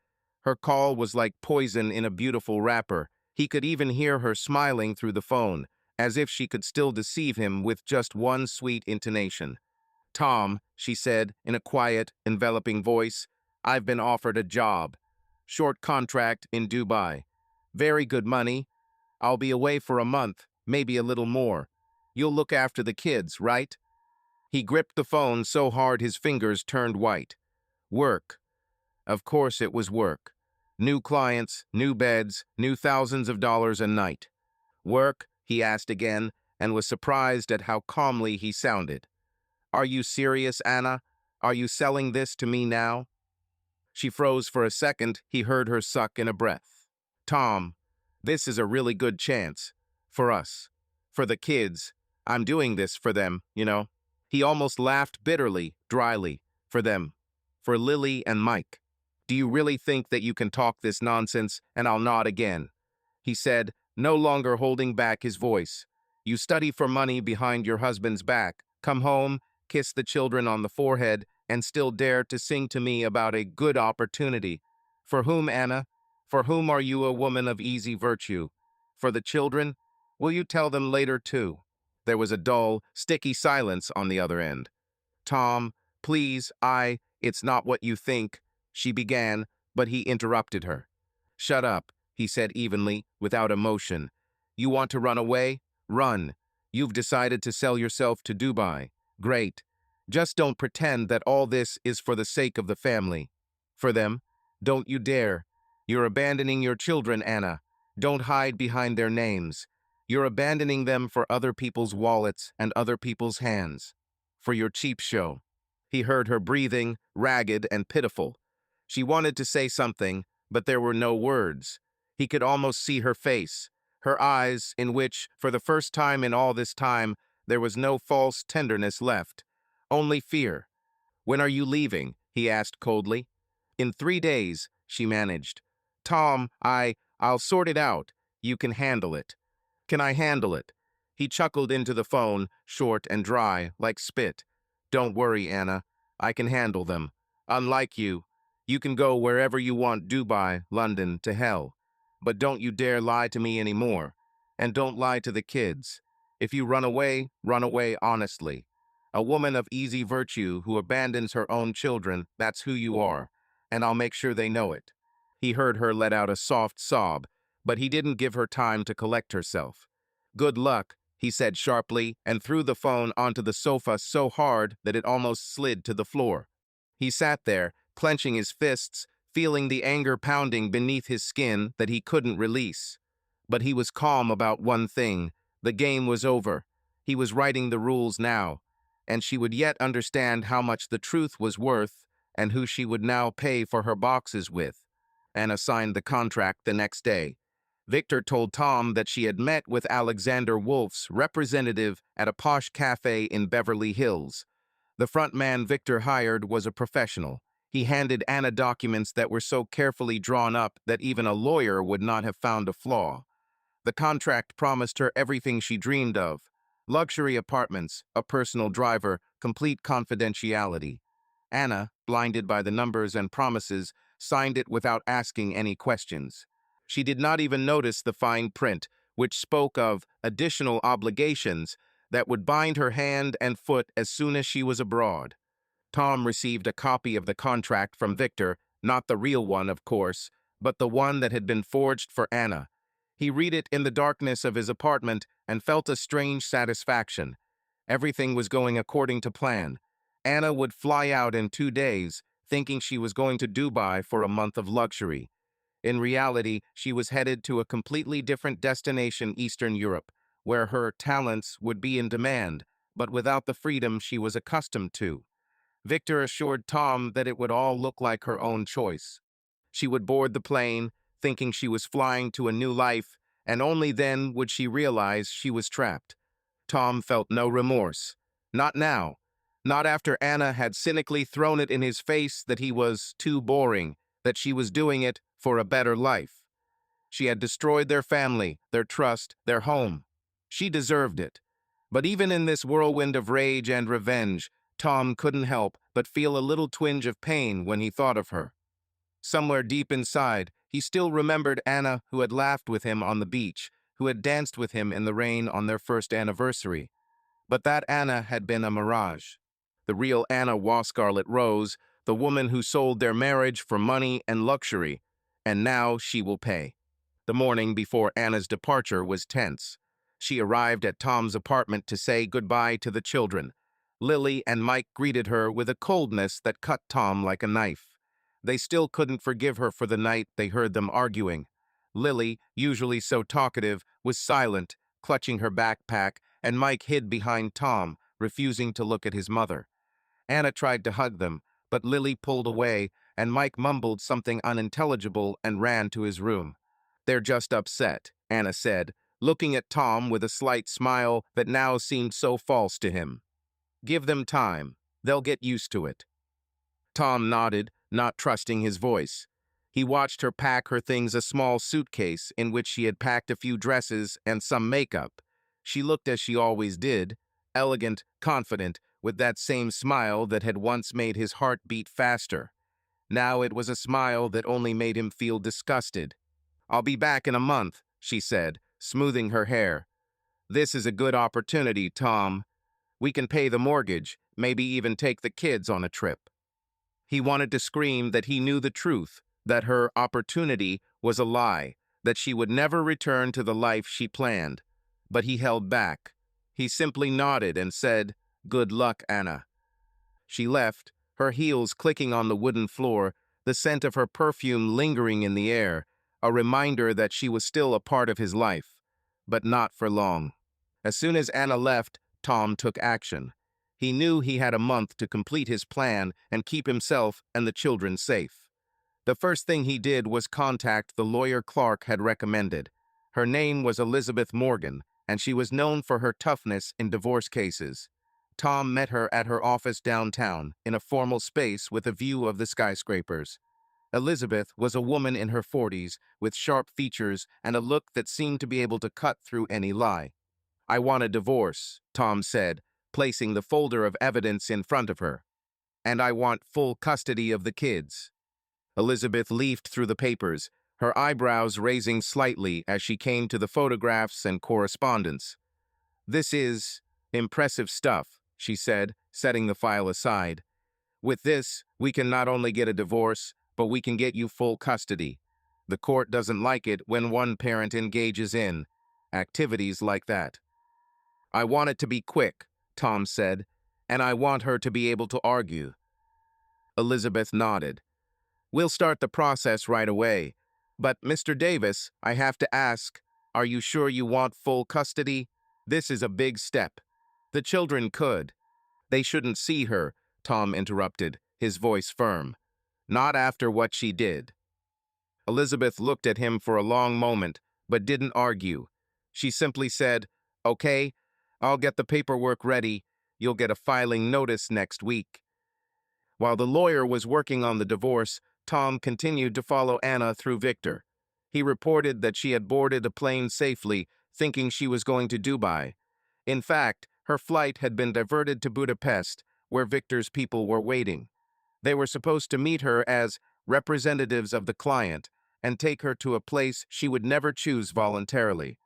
Her call was like poison in a beautiful wrapper. He could even hear her smiling through the phone, as if she could still deceive him with just one sweet intonation. Tom, she said in a quiet, enveloping voice, I've been offered a job. Short contract in Dubai. Very good money. I'll be away for a month, maybe a little more. You'll look after the kids, right? He gripped the phone so hard his fingers turned white. Work. Of course it was work. New clients, new beds, new thousands of dollars a night. Work, he asked again, and was surprised at how calmly he sounded. Are you serious, Anna? Are you selling this to me now? She froze for a second. He heard her suck in a breath. Tom, this is a really good chance. For us. For the kids. I'm doing this for them, you know. He almost laughed bitterly, dryly. For them. For Lily and Mike. Do you really think that you can talk this nonsense and I'll nod again? He said, no longer holding back his voice. You study for money behind your husband's back, come home, kiss the children on the forehead, and still dare to sing to me about a good opportunity. For whom, Anna? For whom are you a woman of easy virtue? For the children? Will you tell them later, too? There was a dull, sticky silence on the other end. Tom, please, it's not what you think, she began, but he interrupted her. Shut up, he said evenly, without emotion. You want to run away? Run. You've decided to sell yourself to Dubai. Great. Just don't pretend that all this is for the sake of the family. For them? Don't you dare. You're abandoning your children, Anna. Don't hide behind their names. You're abandoning them for other people's wallets and other people's hands. For your cheap show. He heard her breathing, ragged and pitiful. She wanted to say something, but there were no words. He could almost see her face, her eyes in which, for the first time in all this time, there was no false tenderness left. Only fear. When are you leaving? He asked coldly. In 3 days, she managed. Tom, I'll sort it out. You can handle it. Can I handle it? He chuckled into the phone, short and dry, like spit. Don't worry, Anna. I can handle them. Unlike you. You can go wherever you want, Dubai, London, to hell. But don't you dare lie to me anymore. And don't lie to the kids. If you run away honestly. A woman of easy virtue who abandons her own children, that's who you are. And I'll make sure they know it. He heard her let out a soft sob, but he didn't give her time to collect herself. Good luck, he said sharply, and threw the phone onto the sofa so hard that it almost slid to the floor. He sat there, clenching his fists, feeling the anger pounding beneath his skin that he couldn't release. But he was calm about one thing. The game was over. He was writing the rules now, and she would yet understand how much the truth was worth and who she would now pay for her boxes with. Anna signed the contract the next day. Victor told Tom that she had met with Alexander Wolf's representative at a posh cafe in Beverly Hills. The front man Victor hired was a professional. He handed Anna documents that were so carefully drawn up that even a lawyer would not have found a flaw. The contract promised her everything she dreamed of. Luxury apartments, a personal driver, complete confidentiality. Anna, blinded by the numbers and promises, signed it without asking any questions. She did not even notice the fine print, which spoke of additional obligations that would bind her hand and foot as soon as she was abroad. Tom received a copy of the contract from Victor, not the real one, of course, but the one that had been forged for Anna. He read it in the darkness of his apartment and felt a strange satisfaction. Everything was going according to plan. Anna would fly out in 2 days, thinking she was going to Dubai for a month of luxury. In reality, she was headed to a completely different destination, Eastern Europe, where her talents would be in demand, but without the freedom she was accustomed to. Victor assured Tom that it would all look like her own choice. She would board the plane, thinking she was flying to a new life, and only then would she realize she was trapped. Tom felt no remorse. Not now. Not after Anna had cynically thrown it in his face that he was too boring, that she was doing it for a better life. She had destroyed their family, their trust, their home. She deserved it. But even in this whirlwind of rage and revenge, Tom couldn't help but feel a little twinge of pain when he thought of her. Somewhere deep inside, he still remembered Anna who had laughed with him on the beach, who had danced with him in the rain on their first anniversary. But that Anna had been a mirage. The real Anna was Scarlet Rose, the woman who sold their marriage for money and luxury, and now she will pay. The morning before Anna's departure was tense. She arrived at Tom's apartment to say goodbye to the children. Lily and Mike greeted her with a coldness that cut Tom like a knife. They still couldn't forgive her for the night they heard them arguing. Lily, usually so talkative, was silent, clutching her backpack, and Mike hid behind Tom, refusing to look at his mother. Anna tried to hug them, but Lily pulled away, and Mike mumbled something unintelligible and ran to his room. "They're just upset," Anna said, looking at Tom with a slight smile that now seemed so false to him. "Give them time. They'll get used to it." Tom nodded, not trusting his voice. He watched her pack her things, a small suitcase in which she had packed a few dresses and some makeup. She looked as she always did, elegant, confident, with that same smile that had once made his heart beat faster. Now it was a smile that only made him feel disgusted. "I'll be back in a month," she said, smoothing her hair. "This is a good opportunity, Tom. We can pay the mortgage, maybe even take the kids on a trip." He wanted to scream that he knew the truth, that her opportunity was a lie, that she would never return to the life she planned. But he held back. He simply nodded and said, "Good luck, Anna." She left, her heels clicking on the wooden floor, the scent of her perfume lingering in the air, a reminder that she was still a part of his life. But not for long. As soon as Anna left, Tom took action. He knew he had a month to complete his plan and keep himself and the children safe. The first thing he did was contact the lawyer Clark had recommended. Her name was Elizabeth Morgan, and she was known for her toughness in divorce cases. Tom met her at her office downtown, in a formal space with a view of the skyscrapers. Elizabeth was a woman in her 40s, with sharp features and a look that seemed to be able to cut through any lie. "I want a divorce," Tom said, placing the folder of evidence in front of her. "And I want full custody of the kids." Elizabeth leafed through the papers, her eyebrows raising slightly as she came to the photographs and correspondence. "This is impressive stuff," she said, setting the file aside. "With this, we can not only get a divorce, but we can get you full custody. The court doesn't like it when one parent engages in activities like that." "I want it to be quick," Tom said, "and I want her to be able to argue." Elizabeth nodded. "We'll start the process right away. But, Mr. Davis, I have to ask, are you sure you want full custody? This is a big step. The children could." "They shouldn't see her," Tom interrupted, his voice firm. "Not after what she did." Elizabeth looked at him for a long moment, but didn't argue. She simply said, "Okay, I'll get the paperwork ready. You'll get a filing notice next week." While the lawyer was working on the divorce, Tom continued to follow Anna through Victor. He reported that she had boarded a plane safely, thinking she was going to Dubai. In fact, her flight had been diverted to Budapest, where Victor's people were waiting. They were supposed to meet her as representatives of the client and take her to a place she would never choose voluntarily.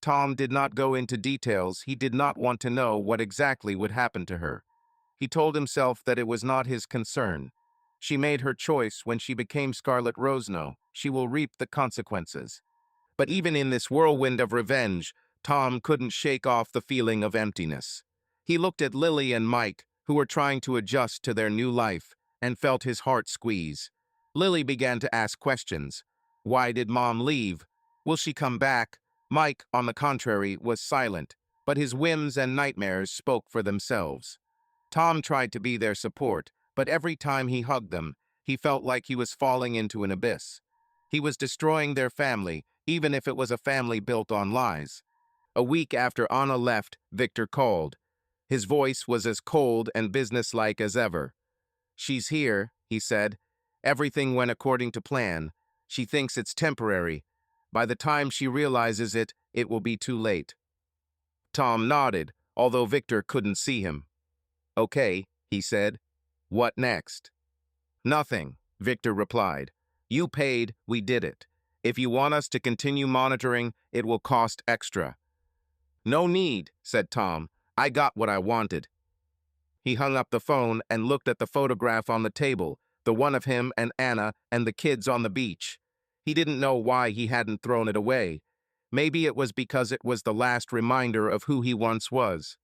Tom did not go into details. He did not want to know what exactly would happen to her. He told himself that it was not his concern. She made her choice when she became Scarlet Rose. No, she will reap the consequences. But even in this whirlwind of revenge, Tom couldn't shake off the feeling of emptiness. He looked at Lily and Mike, who were trying to adjust to their new life, and felt his heart squeeze. Lily began to ask questions. Why did Mom leave? Will she come back? Mike, on the contrary, was silent, but his whims and nightmares spoke for themselves. Tom tried to be their support, but every time he hugged them, he felt like he was falling into an abyss. He was destroying their family, even if it was a family built on lies. A week after Anna left, Victor called. His voice was as cold and businesslike as ever. "She's here," he said. "Everything went according to plan. She thinks it's temporary. By the time she realizes it, it will be too late." Tom nodded, although Victor couldn't see him. "Okay," he said. "What next?" "Nothing," Victor replied. "You paid, we did it. If you want us to continue monitoring, it will cost extra." "No need," said Tom. "I got what I wanted." He hung up the phone and looked at the photograph on the table, the one of him and Anna and the kids on the beach. He didn't know why he hadn't thrown it away. Maybe it was because it was the last reminder of who he once was.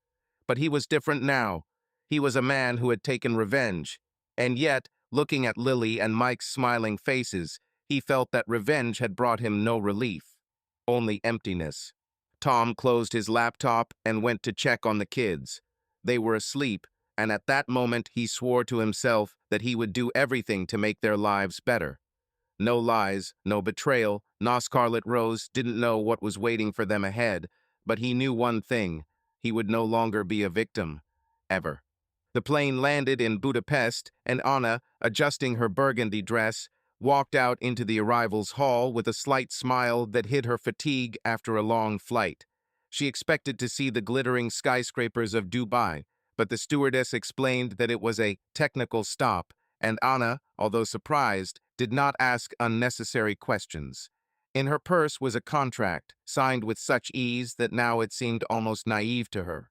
But he was different now. He was a man who had taken revenge. And yet, looking at Lily and Mike's smiling faces, he felt that revenge had brought him no relief, only emptiness. Tom closed his laptop and went to check on the kids. They were asleep, and at that moment he swore to himself that he would do everything to make their lives better. No lies, no betrayal, no Scarlet Rose didn't know what was waiting for them ahead, but he knew one thing: he would no longer be a victim. Ever. The plane landed in Budapest, and Anna, adjusting her burgundy dress, walked out into the arrivals hall with a slight smile that hid her fatigue after a long flight. She expected to see the glittering skyscrapers of Dubai, but the stewardess explained that it was a technical stop, and Anna, although surprised, did not ask unnecessary questions. In her purse was a contract, signed with such ease that now it seemed almost naive to her.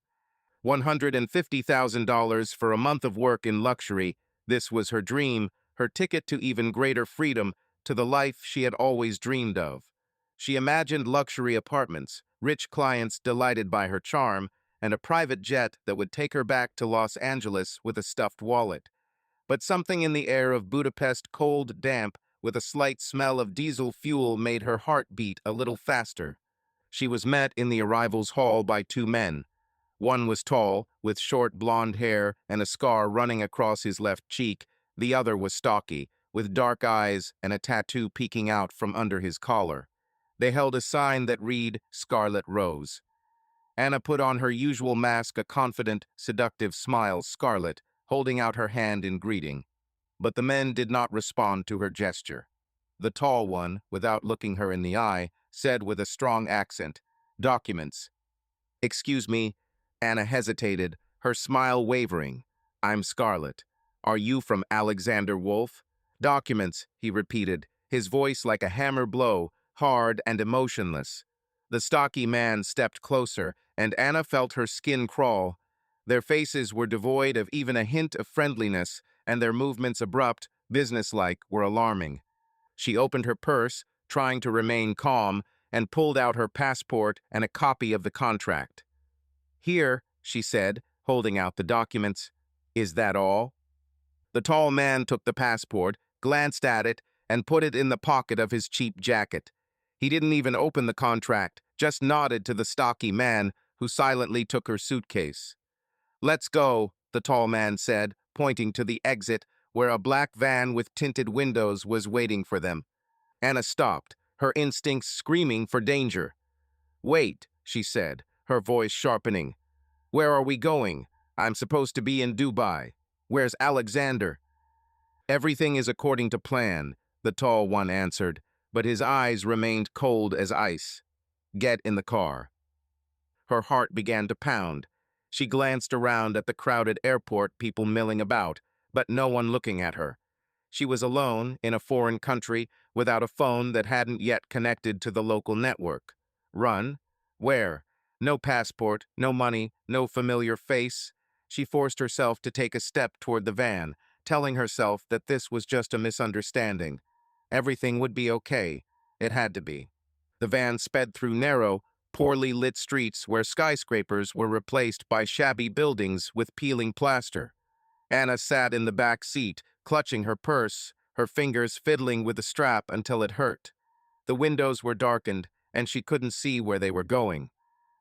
$150,000 for a month of work in luxury. This was her dream, her ticket to even greater freedom, to the life she had always dreamed of. She imagined luxury apartments, rich clients delighted by her charm, and a private jet that would take her back to Los Angeles with a stuffed wallet. But something in the air of Budapest, cold, damp, with a slight smell of diesel fuel, made her heart beat a little faster. She was met in the arrivals hall by two men. One was tall, with short blonde hair and a scar running across his left cheek. The other was stocky, with dark eyes and a tattoo peeking out from under his collar. They held a sign that read, "Scarlet Rose." Anna put on her usual mask, a confident, seductive smile, Scarlet, holding out her hand in greeting. But the men did not respond to her gesture. The tall one, without looking her in the eye, said with a strong accent, "Documents." "Excuse me." Anna hesitated, her smile wavering. "I'm Scarlet. Are you from Alexander Wolf?" "Documents," he repeated, his voice like a hammer blow, hard and emotionless. The stocky man stepped closer, and Anna felt her skin crawl. Their faces were devoid of even a hint of friendliness, and their movements abrupt, businesslike, were alarming. She opened her purse, trying to remain calm, and pulled out her passport and a copy of the contract. "Here," she said, holding out the documents. "Is that all?" The tall man took the passport, glanced at it, and put it in the pocket of his cheap jacket. He didn't even open the contract, just nodded to the stocky man, who silently took her suitcase. "Let's go," the tall man said, pointing to the exit, where a black van with tinted windows was waiting for them. Anna stopped, her instincts screaming for danger. "Wait," she said, her voice sharpening. "Where are we going? I'm supposed to be in Dubai. Where's Alexander?" "Everything is according to plan," the tall one answered, but his eyes remained cold as ice. "Get in the car." Her heart began to pound. She glanced around at the crowded airport, people milling about, but no one looking at her. She was alone in a foreign country without a phone that hadn't yet connected to the local network. Run? Where? No passport, no money, no familiar face. She forced herself to take a step toward the van, telling herself that this was just a misunderstanding. Everything would be okay. It had to be. The van sped through narrow, poorly lit streets where skyscrapers were replaced by shabby buildings with peeling plaster. Anna sat in the back seat, clutching her purse, her fingers fiddling with the strap until it hurt. The windows were darkened, and she couldn't see where they were going.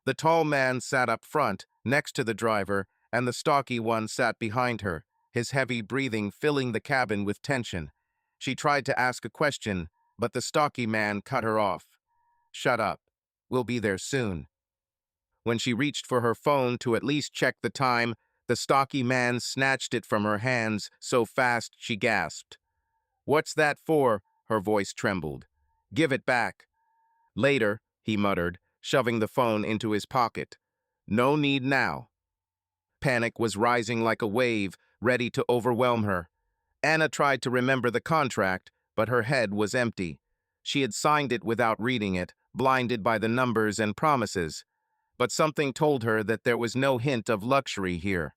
The tall man sat up front, next to the driver, and the stocky one sat behind her, his heavy breathing filling the cabin with tension. She tried to ask a question, but the stocky man cut her off. "Shut up. We'll be there soon." When she reached for her phone to at least check the time, the stocky man snatched it from her hands so fast she gasped. "What's that for?" Her voice trembled. "Give it back." "Later," he muttered, shoving the phone into his pocket. "No need now." Panic was rising like a wave, ready to overwhelm her. Anna tried to remember the contract, but her head was empty. She had signed it without reading it, blinded by the numbers and promises. But something told her that there was no hint of luxury here.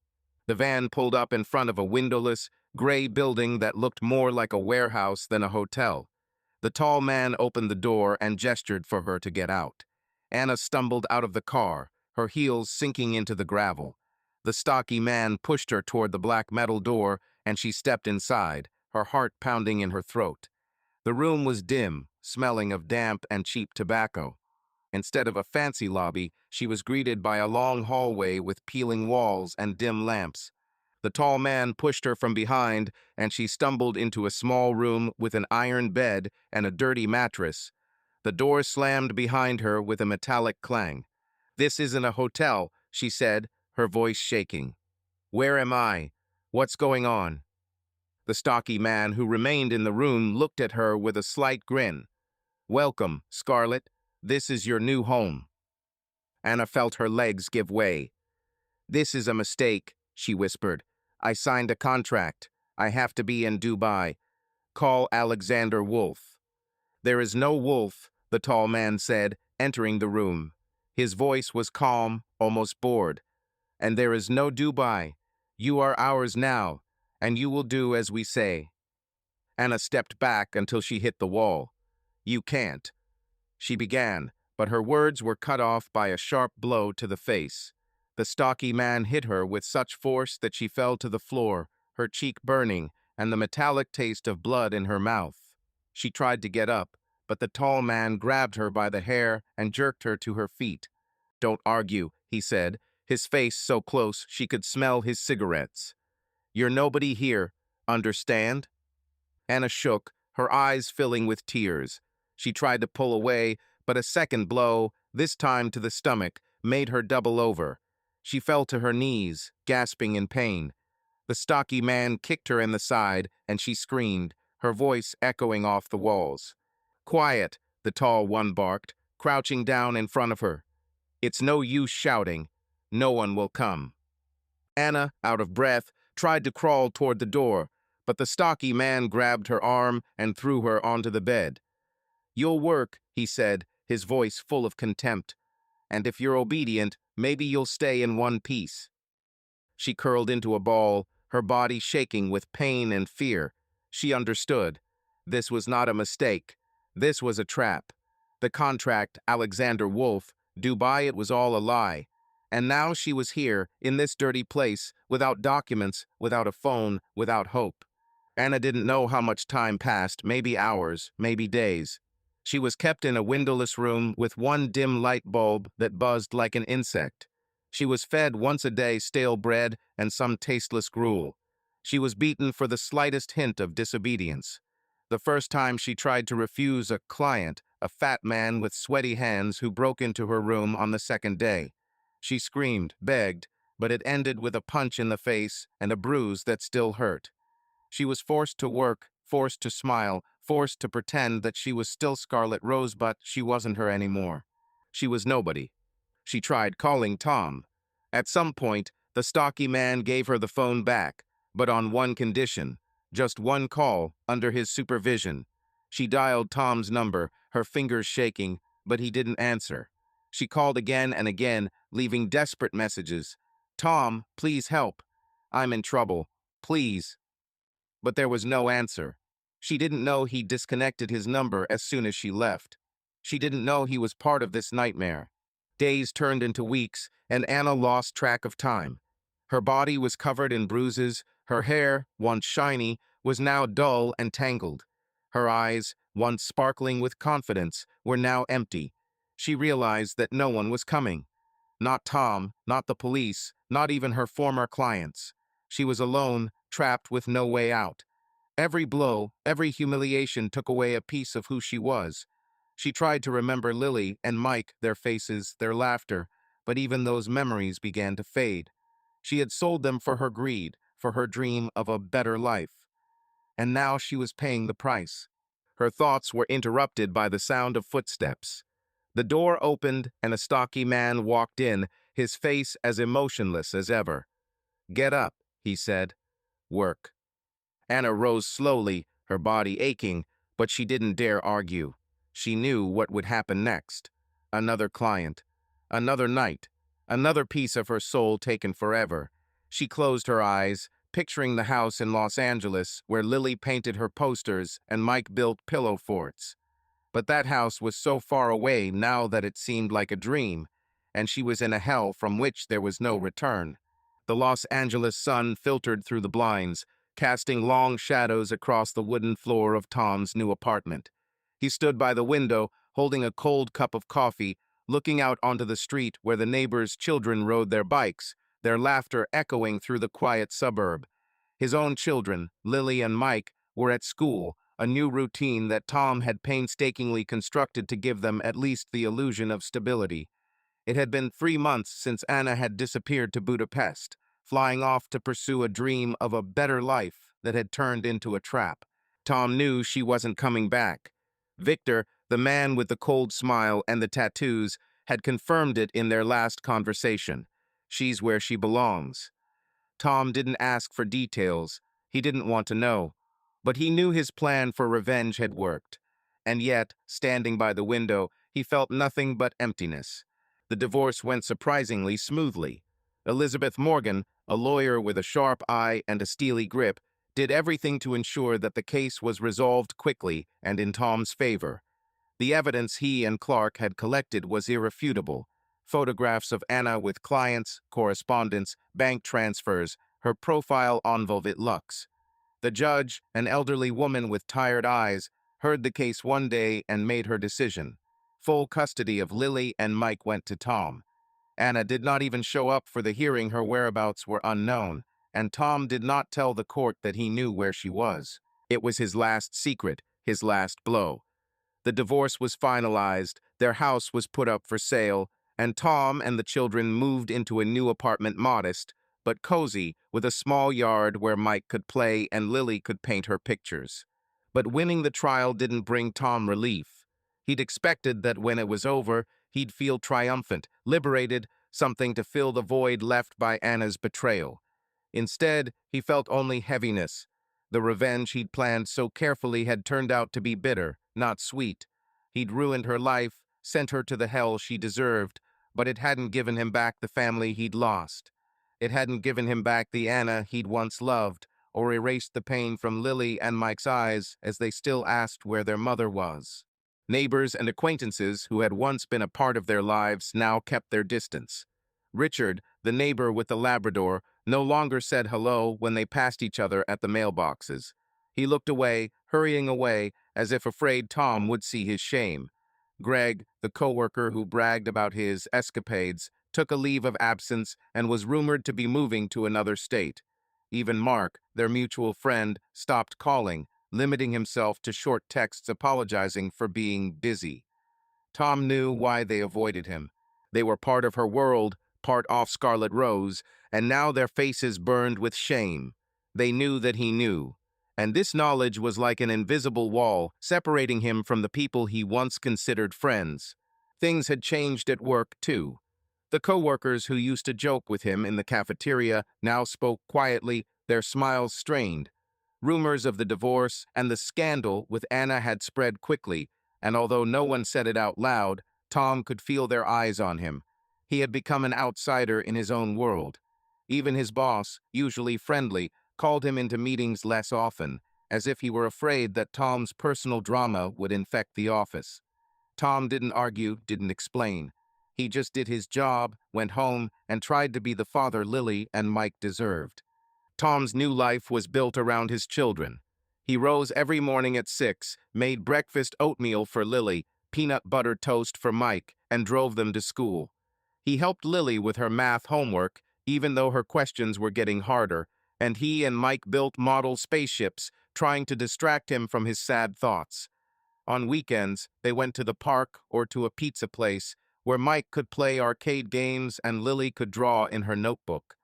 The van pulled up in front of a windowless, gray building that looked more like a warehouse than a hotel. The tall man opened the door and gestured for her to get out. Anna stumbled out of the car, her heels sinking into the gravel. The stocky man pushed her toward the black metal door, and she stepped inside, her heart pounding in her throat. The room was dim, smelling of damp and cheap tobacco. Instead of a fancy lobby, she was greeted by a long hallway with peeling walls and dim lamps. The tall man pushed her from behind, and she stumbled into a small room with an iron bed and a dirty mattress. The door slammed behind her with a metallic clang. "This isn't a hotel," she said, her voice shaking. "Where am I? What's going on?" The stocky man who remained in the room looked at her with a slight grin. "Welcome, Scarlett. This is your new home." Anna felt her legs give way. "This is a mistake," she whispered. "I signed a contract. I have to be in Dubai. Call Alexander Wolf." "There is no Wolf," the tall man said, entering the room. His voice was calm, almost bored. "And there is no Dubai. You are ours now, and you will do as we say." Anna stepped back until she hit the wall. "You can't." She began, but her words were cut off by a sharp blow to the face. The stocky man hit her with such force that she fell to the floor, her cheek burning, and the metallic taste of blood in her mouth. She tried to get up, but the tall man grabbed her by the hair and jerked her to her feet. "Don't argue," he said, his face so close she could smell his cigarettes. "You're nobody here, understand?" Anna shook, her eyes filling with tears. She tried to pull away, but a second blow, this time to the stomach, made her double over. She fell to her knees, gasping in pain. The stocky man kicked her in the side, and she screamed, her voice echoing off the walls. "Quiet," the tall one barked, crouching down in front of her. "It's no use shouting. No one will come." Anna, out of breath, tried to crawl toward the door, but the stocky man grabbed her arm and threw her onto the bed. "You'll work," he said, his voice full of contempt. "And if you're obedient, maybe you'll stay in one piece." She curled into a ball, her body shaking with pain and fear. She understood. This was not a mistake. This was a trap. The contract, Alexander Wolf, Dubai, it was all a lie. And now she was here, in this dirty place, without documents, without a phone, without hope. Anna didn't know how much time passed, maybe hours, maybe days. She was kept in a windowless room with one dim light bulb that buzzed like an insect. She was fed once a day stale bread and some tasteless gruel. She was beaten for the slightest hint of disobedience. The first time she tried to refuse a client, a fat man with sweaty hands who broke into her room on the second day. She screamed, begged, but it ended with a punch in the face and a bruise that still hurt. She was forced to work, forced to smile, forced to pretend that she was still Scarlet Rose, but she wasn't her anymore. She was nobody. She tried calling Tom. At some point, the stocky man gave her the phone back, but on one condition, just one call under his supervision. She dialed Tom's number, her fingers shaking, but he didn't answer. She called again and again, leaving desperate messages. "Tom, please help. I'm in trouble. Please." But there was no answer. She didn't know he disconnected his number as soon as she left. She didn't know he was part of this nightmare. Days turned into weeks, and Anna lost track of time. Her body was covered in bruises, her hair, once shiny, was now dull and tangled. Her eyes, once sparkling with confidence, were now empty. She realized that no one was coming. Not Tom, not the police, not even her former clients. She was alone, trapped with no way out. Every blow, every humiliation took away a piece of who she was. She tried to remember Lily and Mike, their faces, their laughter, but even those memories began to fade. She had sold them for her greed, for her dream of a better life. And now she was paying the price. Her thoughts were interrupted by the sound of footsteps. The door opened and a stocky man walked in, his face as emotionless as ever. "Get up," he said. "Work." Anna rose slowly, her body aching, but she didn't dare argue. She knew what would happen next. Another client, another night, another piece of her soul taken forever. She closed her eyes, picturing the house in Los Angeles where Lily painted her posters and Mike built pillow forts. But that house was so far away now that it seemed like a dream, and she was in a hell from which there was no return. The Los Angeles sun filtered through the blinds, casting long shadows across the wooden floor of Tom's new apartment. He stood by the window, holding a cold cup of coffee, looking out onto the street where the neighbors' children rode their bikes, their laughter echoing through the quiet suburb. His own children, Lily and Mike, were at school, a new routine that Tom had painstakingly constructed to give them at least the illusion of stability. It had been 3 months since Anna had disappeared to Budapest, flying off to pursue a dream of a better life that had turned into a trap. Tom knew she wasn't coming back. Victor, the man with the cold smile and the tattoos, had confirmed it in their last conversation. She's where she belongs. Tom didn't ask for details. He didn't want to know. But he knew his plan for revenge had worked. And yet, standing by the window, he felt nothing but emptiness. The divorce went surprisingly smoothly. Elizabeth Morgan, a lawyer with a sharp eye and a steely grip, did everything to ensure that the case was resolved quickly and in Tom's favor. The evidence he and Clark had collected was irrefutable. Photographs of Anna with clients, correspondence, bank transfers, her profile on Velvet Lux. The judge, an elderly woman with tired eyes, heard the case one day and made her decision. Full custody of Lily and Mike went to Tom. Anna did not even show up for the hearing. Her whereabouts were unknown, and Tom did not tell the court that he knew where she was. It was his last secret, his last blow. The divorce was finalized, their house was put up for sale, and Tom and the children moved into a new apartment, modest but cozy, with a small yard where Mike could play and Lily could paint her pictures. But winning the trial didn't bring Tom relief. He'd expected that when it was over, he'd feel triumphant, liberated, something to fill the void left by Anna's betrayal. Instead, he felt only heaviness. The revenge he'd planned so carefully had turned out to be bitter, not sweet. He'd ruined her life, sent her to the hell she deserved, but it hadn't given him back the family he'd lost. It hadn't given him back the Anna he'd once loved, or erased the pain from Lily and Mike's eyes as they still asked where their mother was. Neighbors and acquaintances who had once been a part of their lives now kept their distance. Richard, the neighbor with the Labrador, no longer said hello when they passed each other at the mailboxes. He looked away, hurrying away, as if afraid Tom would see his shame. Greg, the coworker who bragged about his escapades, took a leave of absence and was rumored to be moving to another state. Even Mark, their mutual friend, stopped calling, limiting himself to short texts apologizing for being busy. Tom knew why they avoided him. They were part of her world, part off Scarlet Rose, and now their faces burned with shame. They knew that he knew, and this knowledge was like an invisible wall separating him from the people he once considered friends. Things had changed at work, too. The coworkers who used to joke with him in the cafeteria now spoke quietly, their smiles strained. Rumors of the divorce and the scandal with Anna had spread quickly, and although no one said it out loud, Tom could feel their eyes on him. He had become an outsider in his own world. Even his boss, usually friendly, called him into meetings less often, as if he were afraid that Tom's personal drama would infect the office. Tom didn't argue, didn't explain. He just did his job, went home, and tried to be the father Lily and Mike deserved. Tom's new life was built around his children. He rose every morning at 6, made breakfast oatmeal for Lily, peanut butter toast for Mike, and drove them to school. He helped Lily with her math homework, even though her questions were getting harder, and he and Mike built model spaceships, trying to distract him from his sad thoughts. On weekends, they went to the park or to a pizza place, where Mike could play arcade games and Lily could draw in her notebook.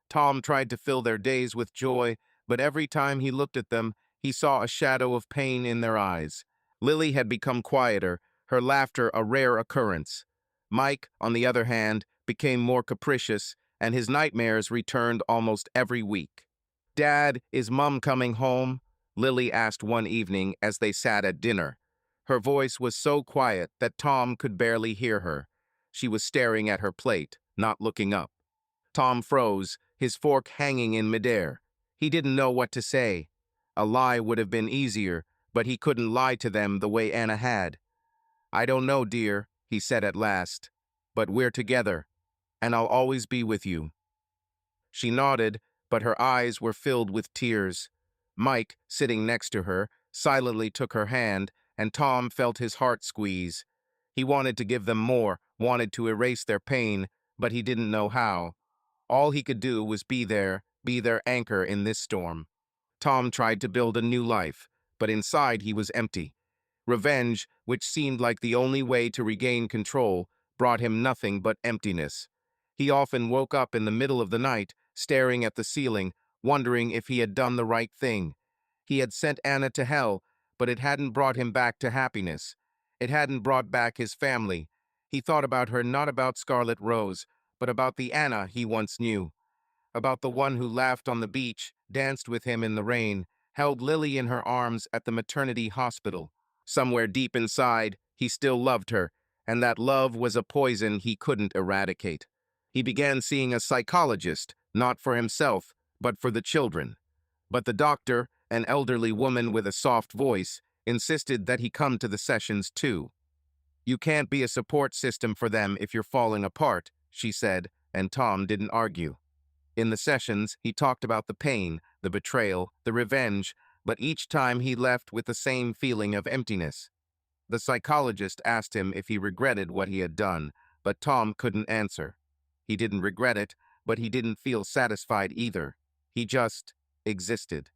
Tom tried to fill their days with joy, but every time he looked at them, he saw a shadow of pain in their eyes. Lily had become quieter, her laughter a rare occurrence. Mike, on the other hand, became more capricious, and his nightmares returned almost every week. "Dad, is Mum coming home?" Lily asked one evening as they sat at dinner. Her voice was so quiet that Tom could barely hear her. She was staring at her plate, not looking up. Tom froze, his fork hanging in midair. He didn't know what to say. A lie would have been easier, but he couldn't lie to them the way Anna had. "I don't know, dear," he said at last, "but we're together, and I'll always be with you." She nodded, but her eyes were filled with tears. Mike, sitting next to her, silently took her hand, and Tom felt his heart squeeze. He wanted to give them more, wanted to erase their pain, but he didn't know how. All he could do was be their anchor in this storm. Tom tried to build a new life, but inside he was empty. Revenge, which seemed like the only way to regain control, brought him nothing but emptiness. He often woke up in the middle of the night, staring at the ceiling, wondering if he had done the right thing. He had sent Anna to hell, but it hadn't brought him back to happiness. It hadn't brought back his family. He thought about her, not about Scarlet Rose, but about the Anna he once knew. About the one who laughed on the beach, danced with him in the rain, held Lily in her arms at the maternity hospital. Somewhere deep inside, he still loved her, and that love was a poison he couldn't eradicate. He began seeing a psychologist, not for himself, but for the children. But the doctor, an elderly woman with a soft voice, insisted that he come to the sessions too. "You can't be a support system for them if you're falling apart," she said, and Tom didn't argue. In the sessions, he talked about the pain, the betrayal, the revenge, but each time he left with the same feeling of emptiness. The psychologist asked him if he regretted what he had done, but Tom couldn't answer. He didn't regret it, but he didn't feel satisfied either. He just existed.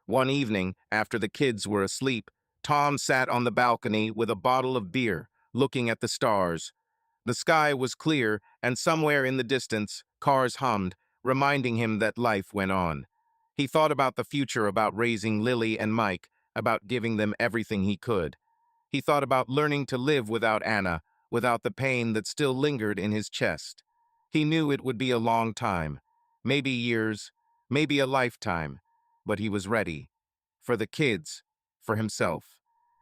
One evening, after the kids were asleep, Tom sat on the balcony with a bottle of beer, looking at the stars. The sky was clear, and somewhere in the distance, cars hummed, reminding him that life went on. He thought about the future, about raising Lily and Mike, about giving them everything he could. He thought about learning to live without Anna, without the pain that still lingered in his chest. He knew it would be a long time, maybe years, maybe a lifetime, but he was ready. For the kids, for himself.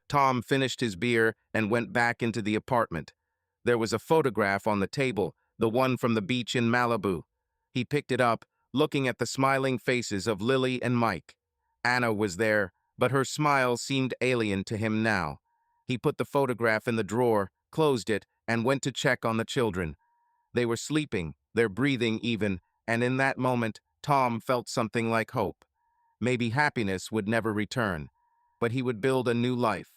Tom finished his beer and went back into the apartment. There was a photograph on the table, the one from the beach in Malibu. He picked it up, looking at the smiling faces of Lily and Mike. Anna was there, but her smile seemed alien to him now. He put the photograph in the drawer, closed it, and went to check on the children. They were sleeping, their breathing even, and in that moment, Tom felt something like hope. Maybe happiness would never return, but he would build a new life.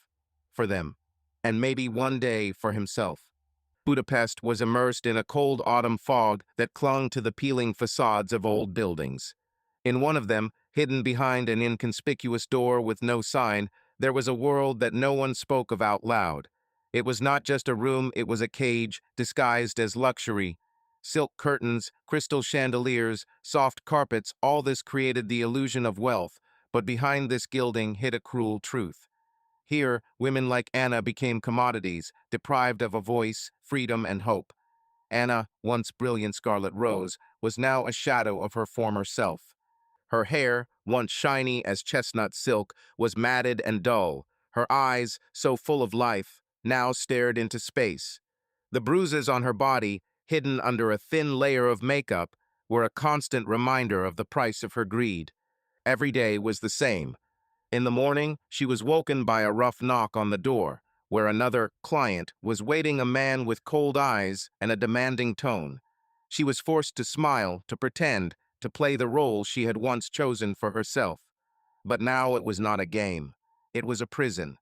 For them, and maybe one day for himself. Budapest was immersed in a cold autumn fog that clung to the peeling facades of old buildings. In one of them, hidden behind an inconspicuous door with no sign, there was a world that no one spoke of out loud. It was not just a room, it was a cage, disguised as luxury. Silk curtains, crystal chandeliers, soft carpets, all this created the illusion of wealth, but behind this gilding hid a cruel truth. Here, women like Anna became commodities, deprived of a voice, freedom, and hope. Anna, once brilliant Scarlet Rose, was now a shadow of her former self. Her hair, once shiny as chestnut silk, was matted and dull. Her eyes, so full of life, now stared into space. The bruises on her body, hidden under a thin layer of makeup, were a constant reminder of the price of her greed. Every day was the same. In the morning, she was woken by a rough knock on the door, where another client was waiting, a man with cold eyes and a demanding tone. She was forced to smile, to pretend, to play the role she had once chosen for herself. But now it was not a game. It was a prison.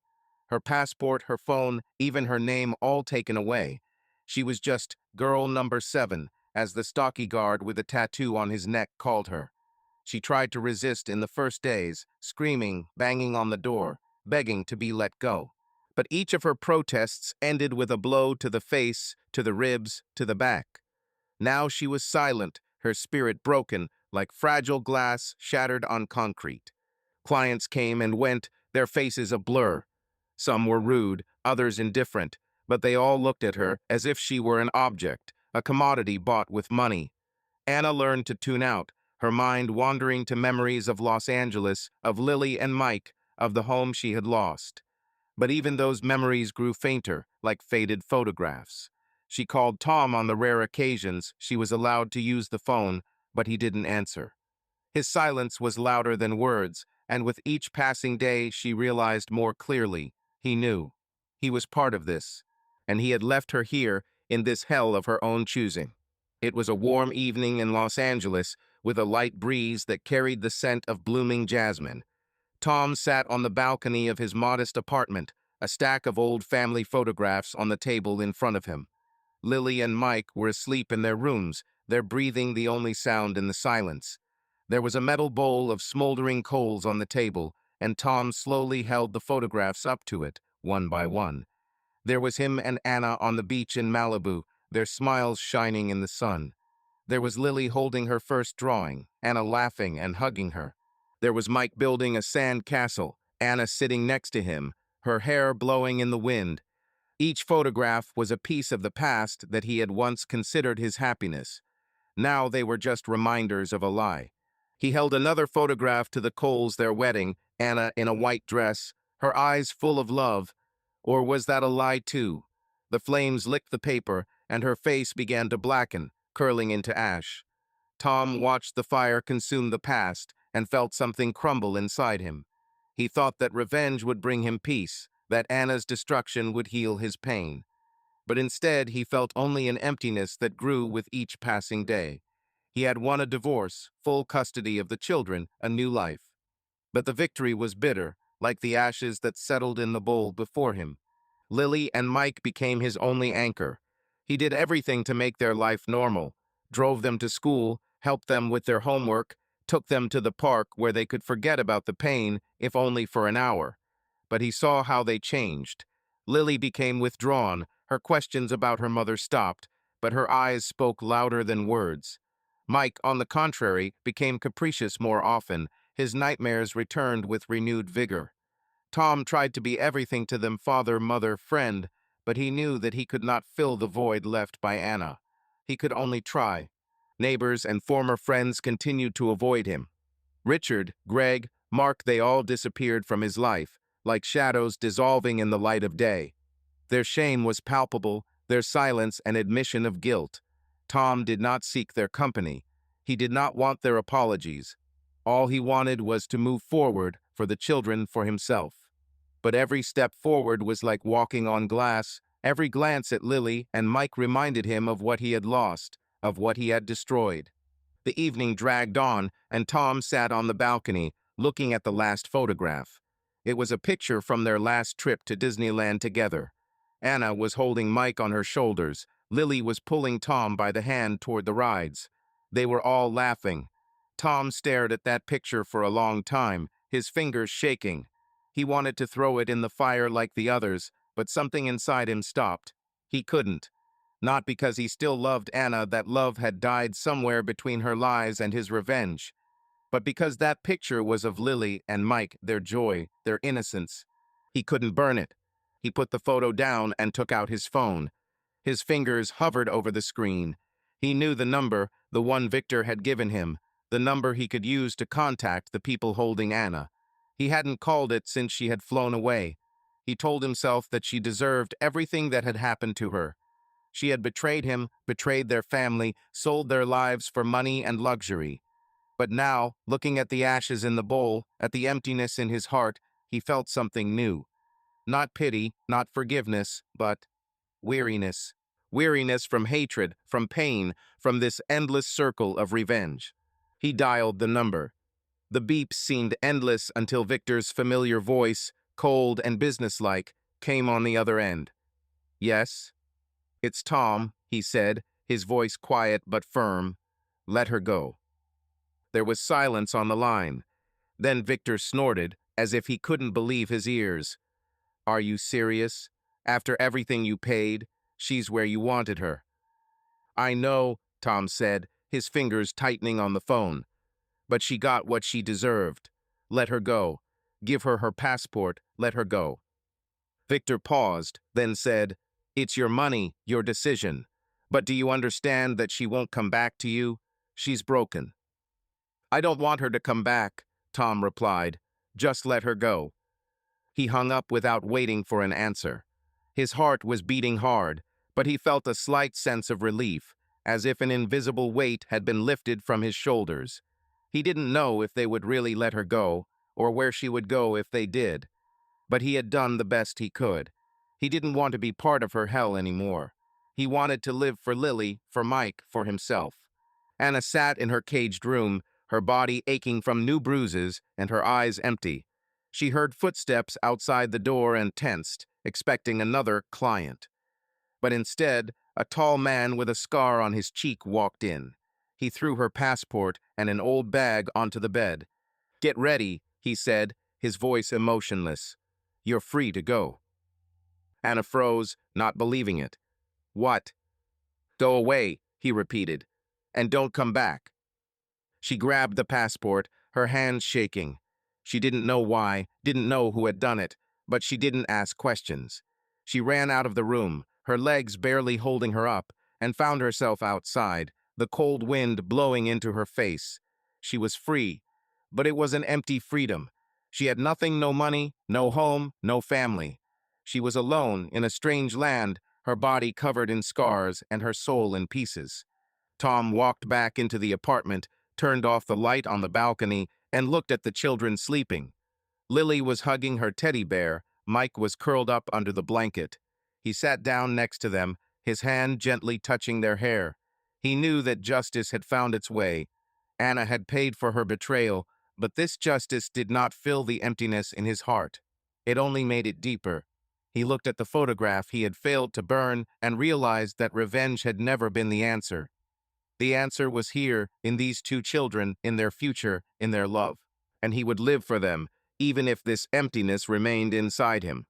Her passport, her phone, even her name all taken away. She was just girl number 7, as the stocky guard with a tattoo on his neck called her. She tried to resist in the first days, screaming, banging on the door, begging to be let go. But each of her protests ended with a blow to the face, to the ribs, to the back. Now she was silent, her spirit broken, like fragile glass shattered on concrete. Clients came and went, their faces a blur. Some were rude, others indifferent, but they all looked at her as if she were an object, a commodity bought with money. Anna learned to tune out, her mind wandering to memories of Los Angeles, of Lily and Mike, of the home she had lost. But even those memories grew fainter, like faded photographs. She called Tom on the rare occasions she was allowed to use the phone, but he didn't answer. His silence was louder than words, and with each passing day she realized more clearly. He knew. He was part of this, and he had left her here in this hell of her own choosing. It was a warm evening in Los Angeles, with a light breeze that carried the scent of blooming jasmine. Tom sat on the balcony of his modest apartment, a stack of old family photographs on the table in front of him. Lily and Mike were asleep in their rooms, their breathing the only sound in the silence. There was a metal bowl of smoldering coals on the table, and Tom slowly held the photographs up to it, one by one. There was him and Anna on the beach in Malibu, their smiles shining in the sun. There was Lily holding her first drawing, Anna laughing and hugging her. There was Mike building a sand castle, Anna sitting next to him, her hair blowing in the wind. Each photograph was a piece of the past that he had once considered his happiness. Now they were just reminders of a lie. He held another photograph to the Coles' their wedding, Anna in a white dress, her eyes full of love. Or was that a lie too? The flames licked the paper, and her face began to blacken, curling into ash. Tom watched the fire consume the past and felt something crumble inside him. He thought that revenge would bring him peace, that Anna's destruction would heal his pain. But instead, he felt only an emptiness that grew with each passing day. He had won a divorce, full custody of the children, a new life. But the victory was bitter, like the ashes that settled in the bowl before him. Lily and Mike became his only anchor. He did everything to make their life normal, drove them to school, helped them with their homework, took them to the park where they could forget about the pain, if only for an hour. But he saw how they changed. Lily became withdrawn, her questions about her mother stopped, but her eyes spoke louder than words. Mike, on the contrary, became capricious more often. His nightmares returned with renewed vigor. Tom tried to be everything to them, father, mother, friend, but he knew that he could not fill the void left by Anna. He could only try. Neighbors and former friends continued to avoid him. Richard, Greg, Mark, they all disappeared from his life, like shadows dissolving in the light of day. Their shame was palpable, their silence an admission of guilt. Tom did not seek their company. He did not want their apologies. All he wanted was to move forward, for the children, for himself. But every step forward was like walking on glass. Every glance at Lily and Mike reminded him of what he had lost, of what he had destroyed. The evening dragged on, and Tom sat on the balcony, looking at the last photograph. It was a picture from their last trip to Disneyland together. Anna was holding Mike on her shoulders. Lily was pulling Tom by the hand toward the rides. They were all laughing. Tom stared at that picture for a long time, his fingers shaking. He wanted to throw it in the fire like the others, but something inside him stopped. He couldn't. Not because he still loved Anna, that love had died somewhere between her lies and his revenge, but because that picture was of Lily and Mike, their joy, their innocence. He couldn't burn it. He put the photo down and took out his phone. His fingers hovered over the screen. He knew the number, the one Victor had given him, the number he could use to contact the people holding Anna. He hadn't called it since she had flown away. He told himself that she deserved everything that had happened to her. She had betrayed him, betrayed their family, sold their lives for money and luxury. But now, looking at the ashes in the bowl, at the emptiness in his heart, he felt something new. Not pity, not forgiveness, but weariness. Weariness from hatred, from pain, from this endless circle of revenge. He dialed the number. The beeps seemed endless until Victor's familiar voice, cold and businesslike, came on the other end. "Yes?" "It's Tom," he said, his voice quiet but firm. "Let her go." There was silence on the line. Then Victor snorted, as if he couldn't believe his ears. "Are you serious? After everything you paid, she's where you wanted her." "I know," Tom said, his fingers tightening on the phone. "But she got what she deserved. Let her go. Give her her passport. Let her go." Victor paused, then said, "It's your money, your decision. But do you understand that she won't come back to you? She's broken." "I don't want her to come back," Tom replied. "Just let her go." He hung up without waiting for an answer. His heart was beating hard, but he felt a slight sense of relief, as if an invisible weight had been lifted from his shoulders. He didn't know if they would really let her go, or where she would go if they did. But he had done the best he could. He didn't want to be part of her hell anymore. He wanted to live for Lily, for Mike, for himself. Anna sat in her caged room, her body aching from new bruises and her eyes empty. She heard footsteps outside the door and tensed, expecting another client. But instead, a tall man with a scar on his cheek walked in. He threw her passport and an old bag onto the bed. "Get ready," he said, his voice emotionless. "You're free to go." Anna froze, not believing it. "What?" "Go away," he repeated, "and don't come back." She grabbed the passport, her hands shaking. She didn't know why, didn't know who had done it, but she didn't ask questions. She ran out of the room, her legs barely holding her up, and found herself outside, the cold wind blowing into her face. She was free, but it was an empty freedom. She had nothing, no money, no home, no family. She was alone in a strange land, her body covered in scars and her soul in pieces. Tom walked back into the apartment, turned off the light on the balcony, and looked at the children sleeping. Lily was hugging her teddy bear, Mike was curled up under the blanket. He sat down next to them, his hand gently touching their hair. He knew that justice had found its way. Anna had paid for her betrayal, but this justice did not fill the emptiness in his heart. It only made it deeper. He looked at the photograph he had failed to burn and realized that revenge had never been the answer. The answer was here, in these two children, in their future, in their love. And he would live for them, even if this emptiness remained inside him.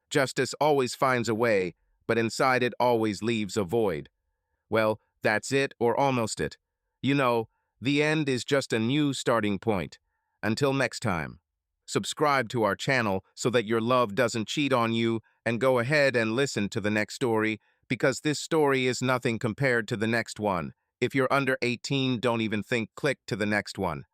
Justice always finds a way, but inside it always leaves a void. Well, that's it, or almost it. You know, the end is just a new starting point. Until next time. Subscribe to our channel so that your love doesn't cheat on you, and go ahead and listen to the next story, because this story is nothing compared to the next one. If you're under 18, don't even think, click to the next one.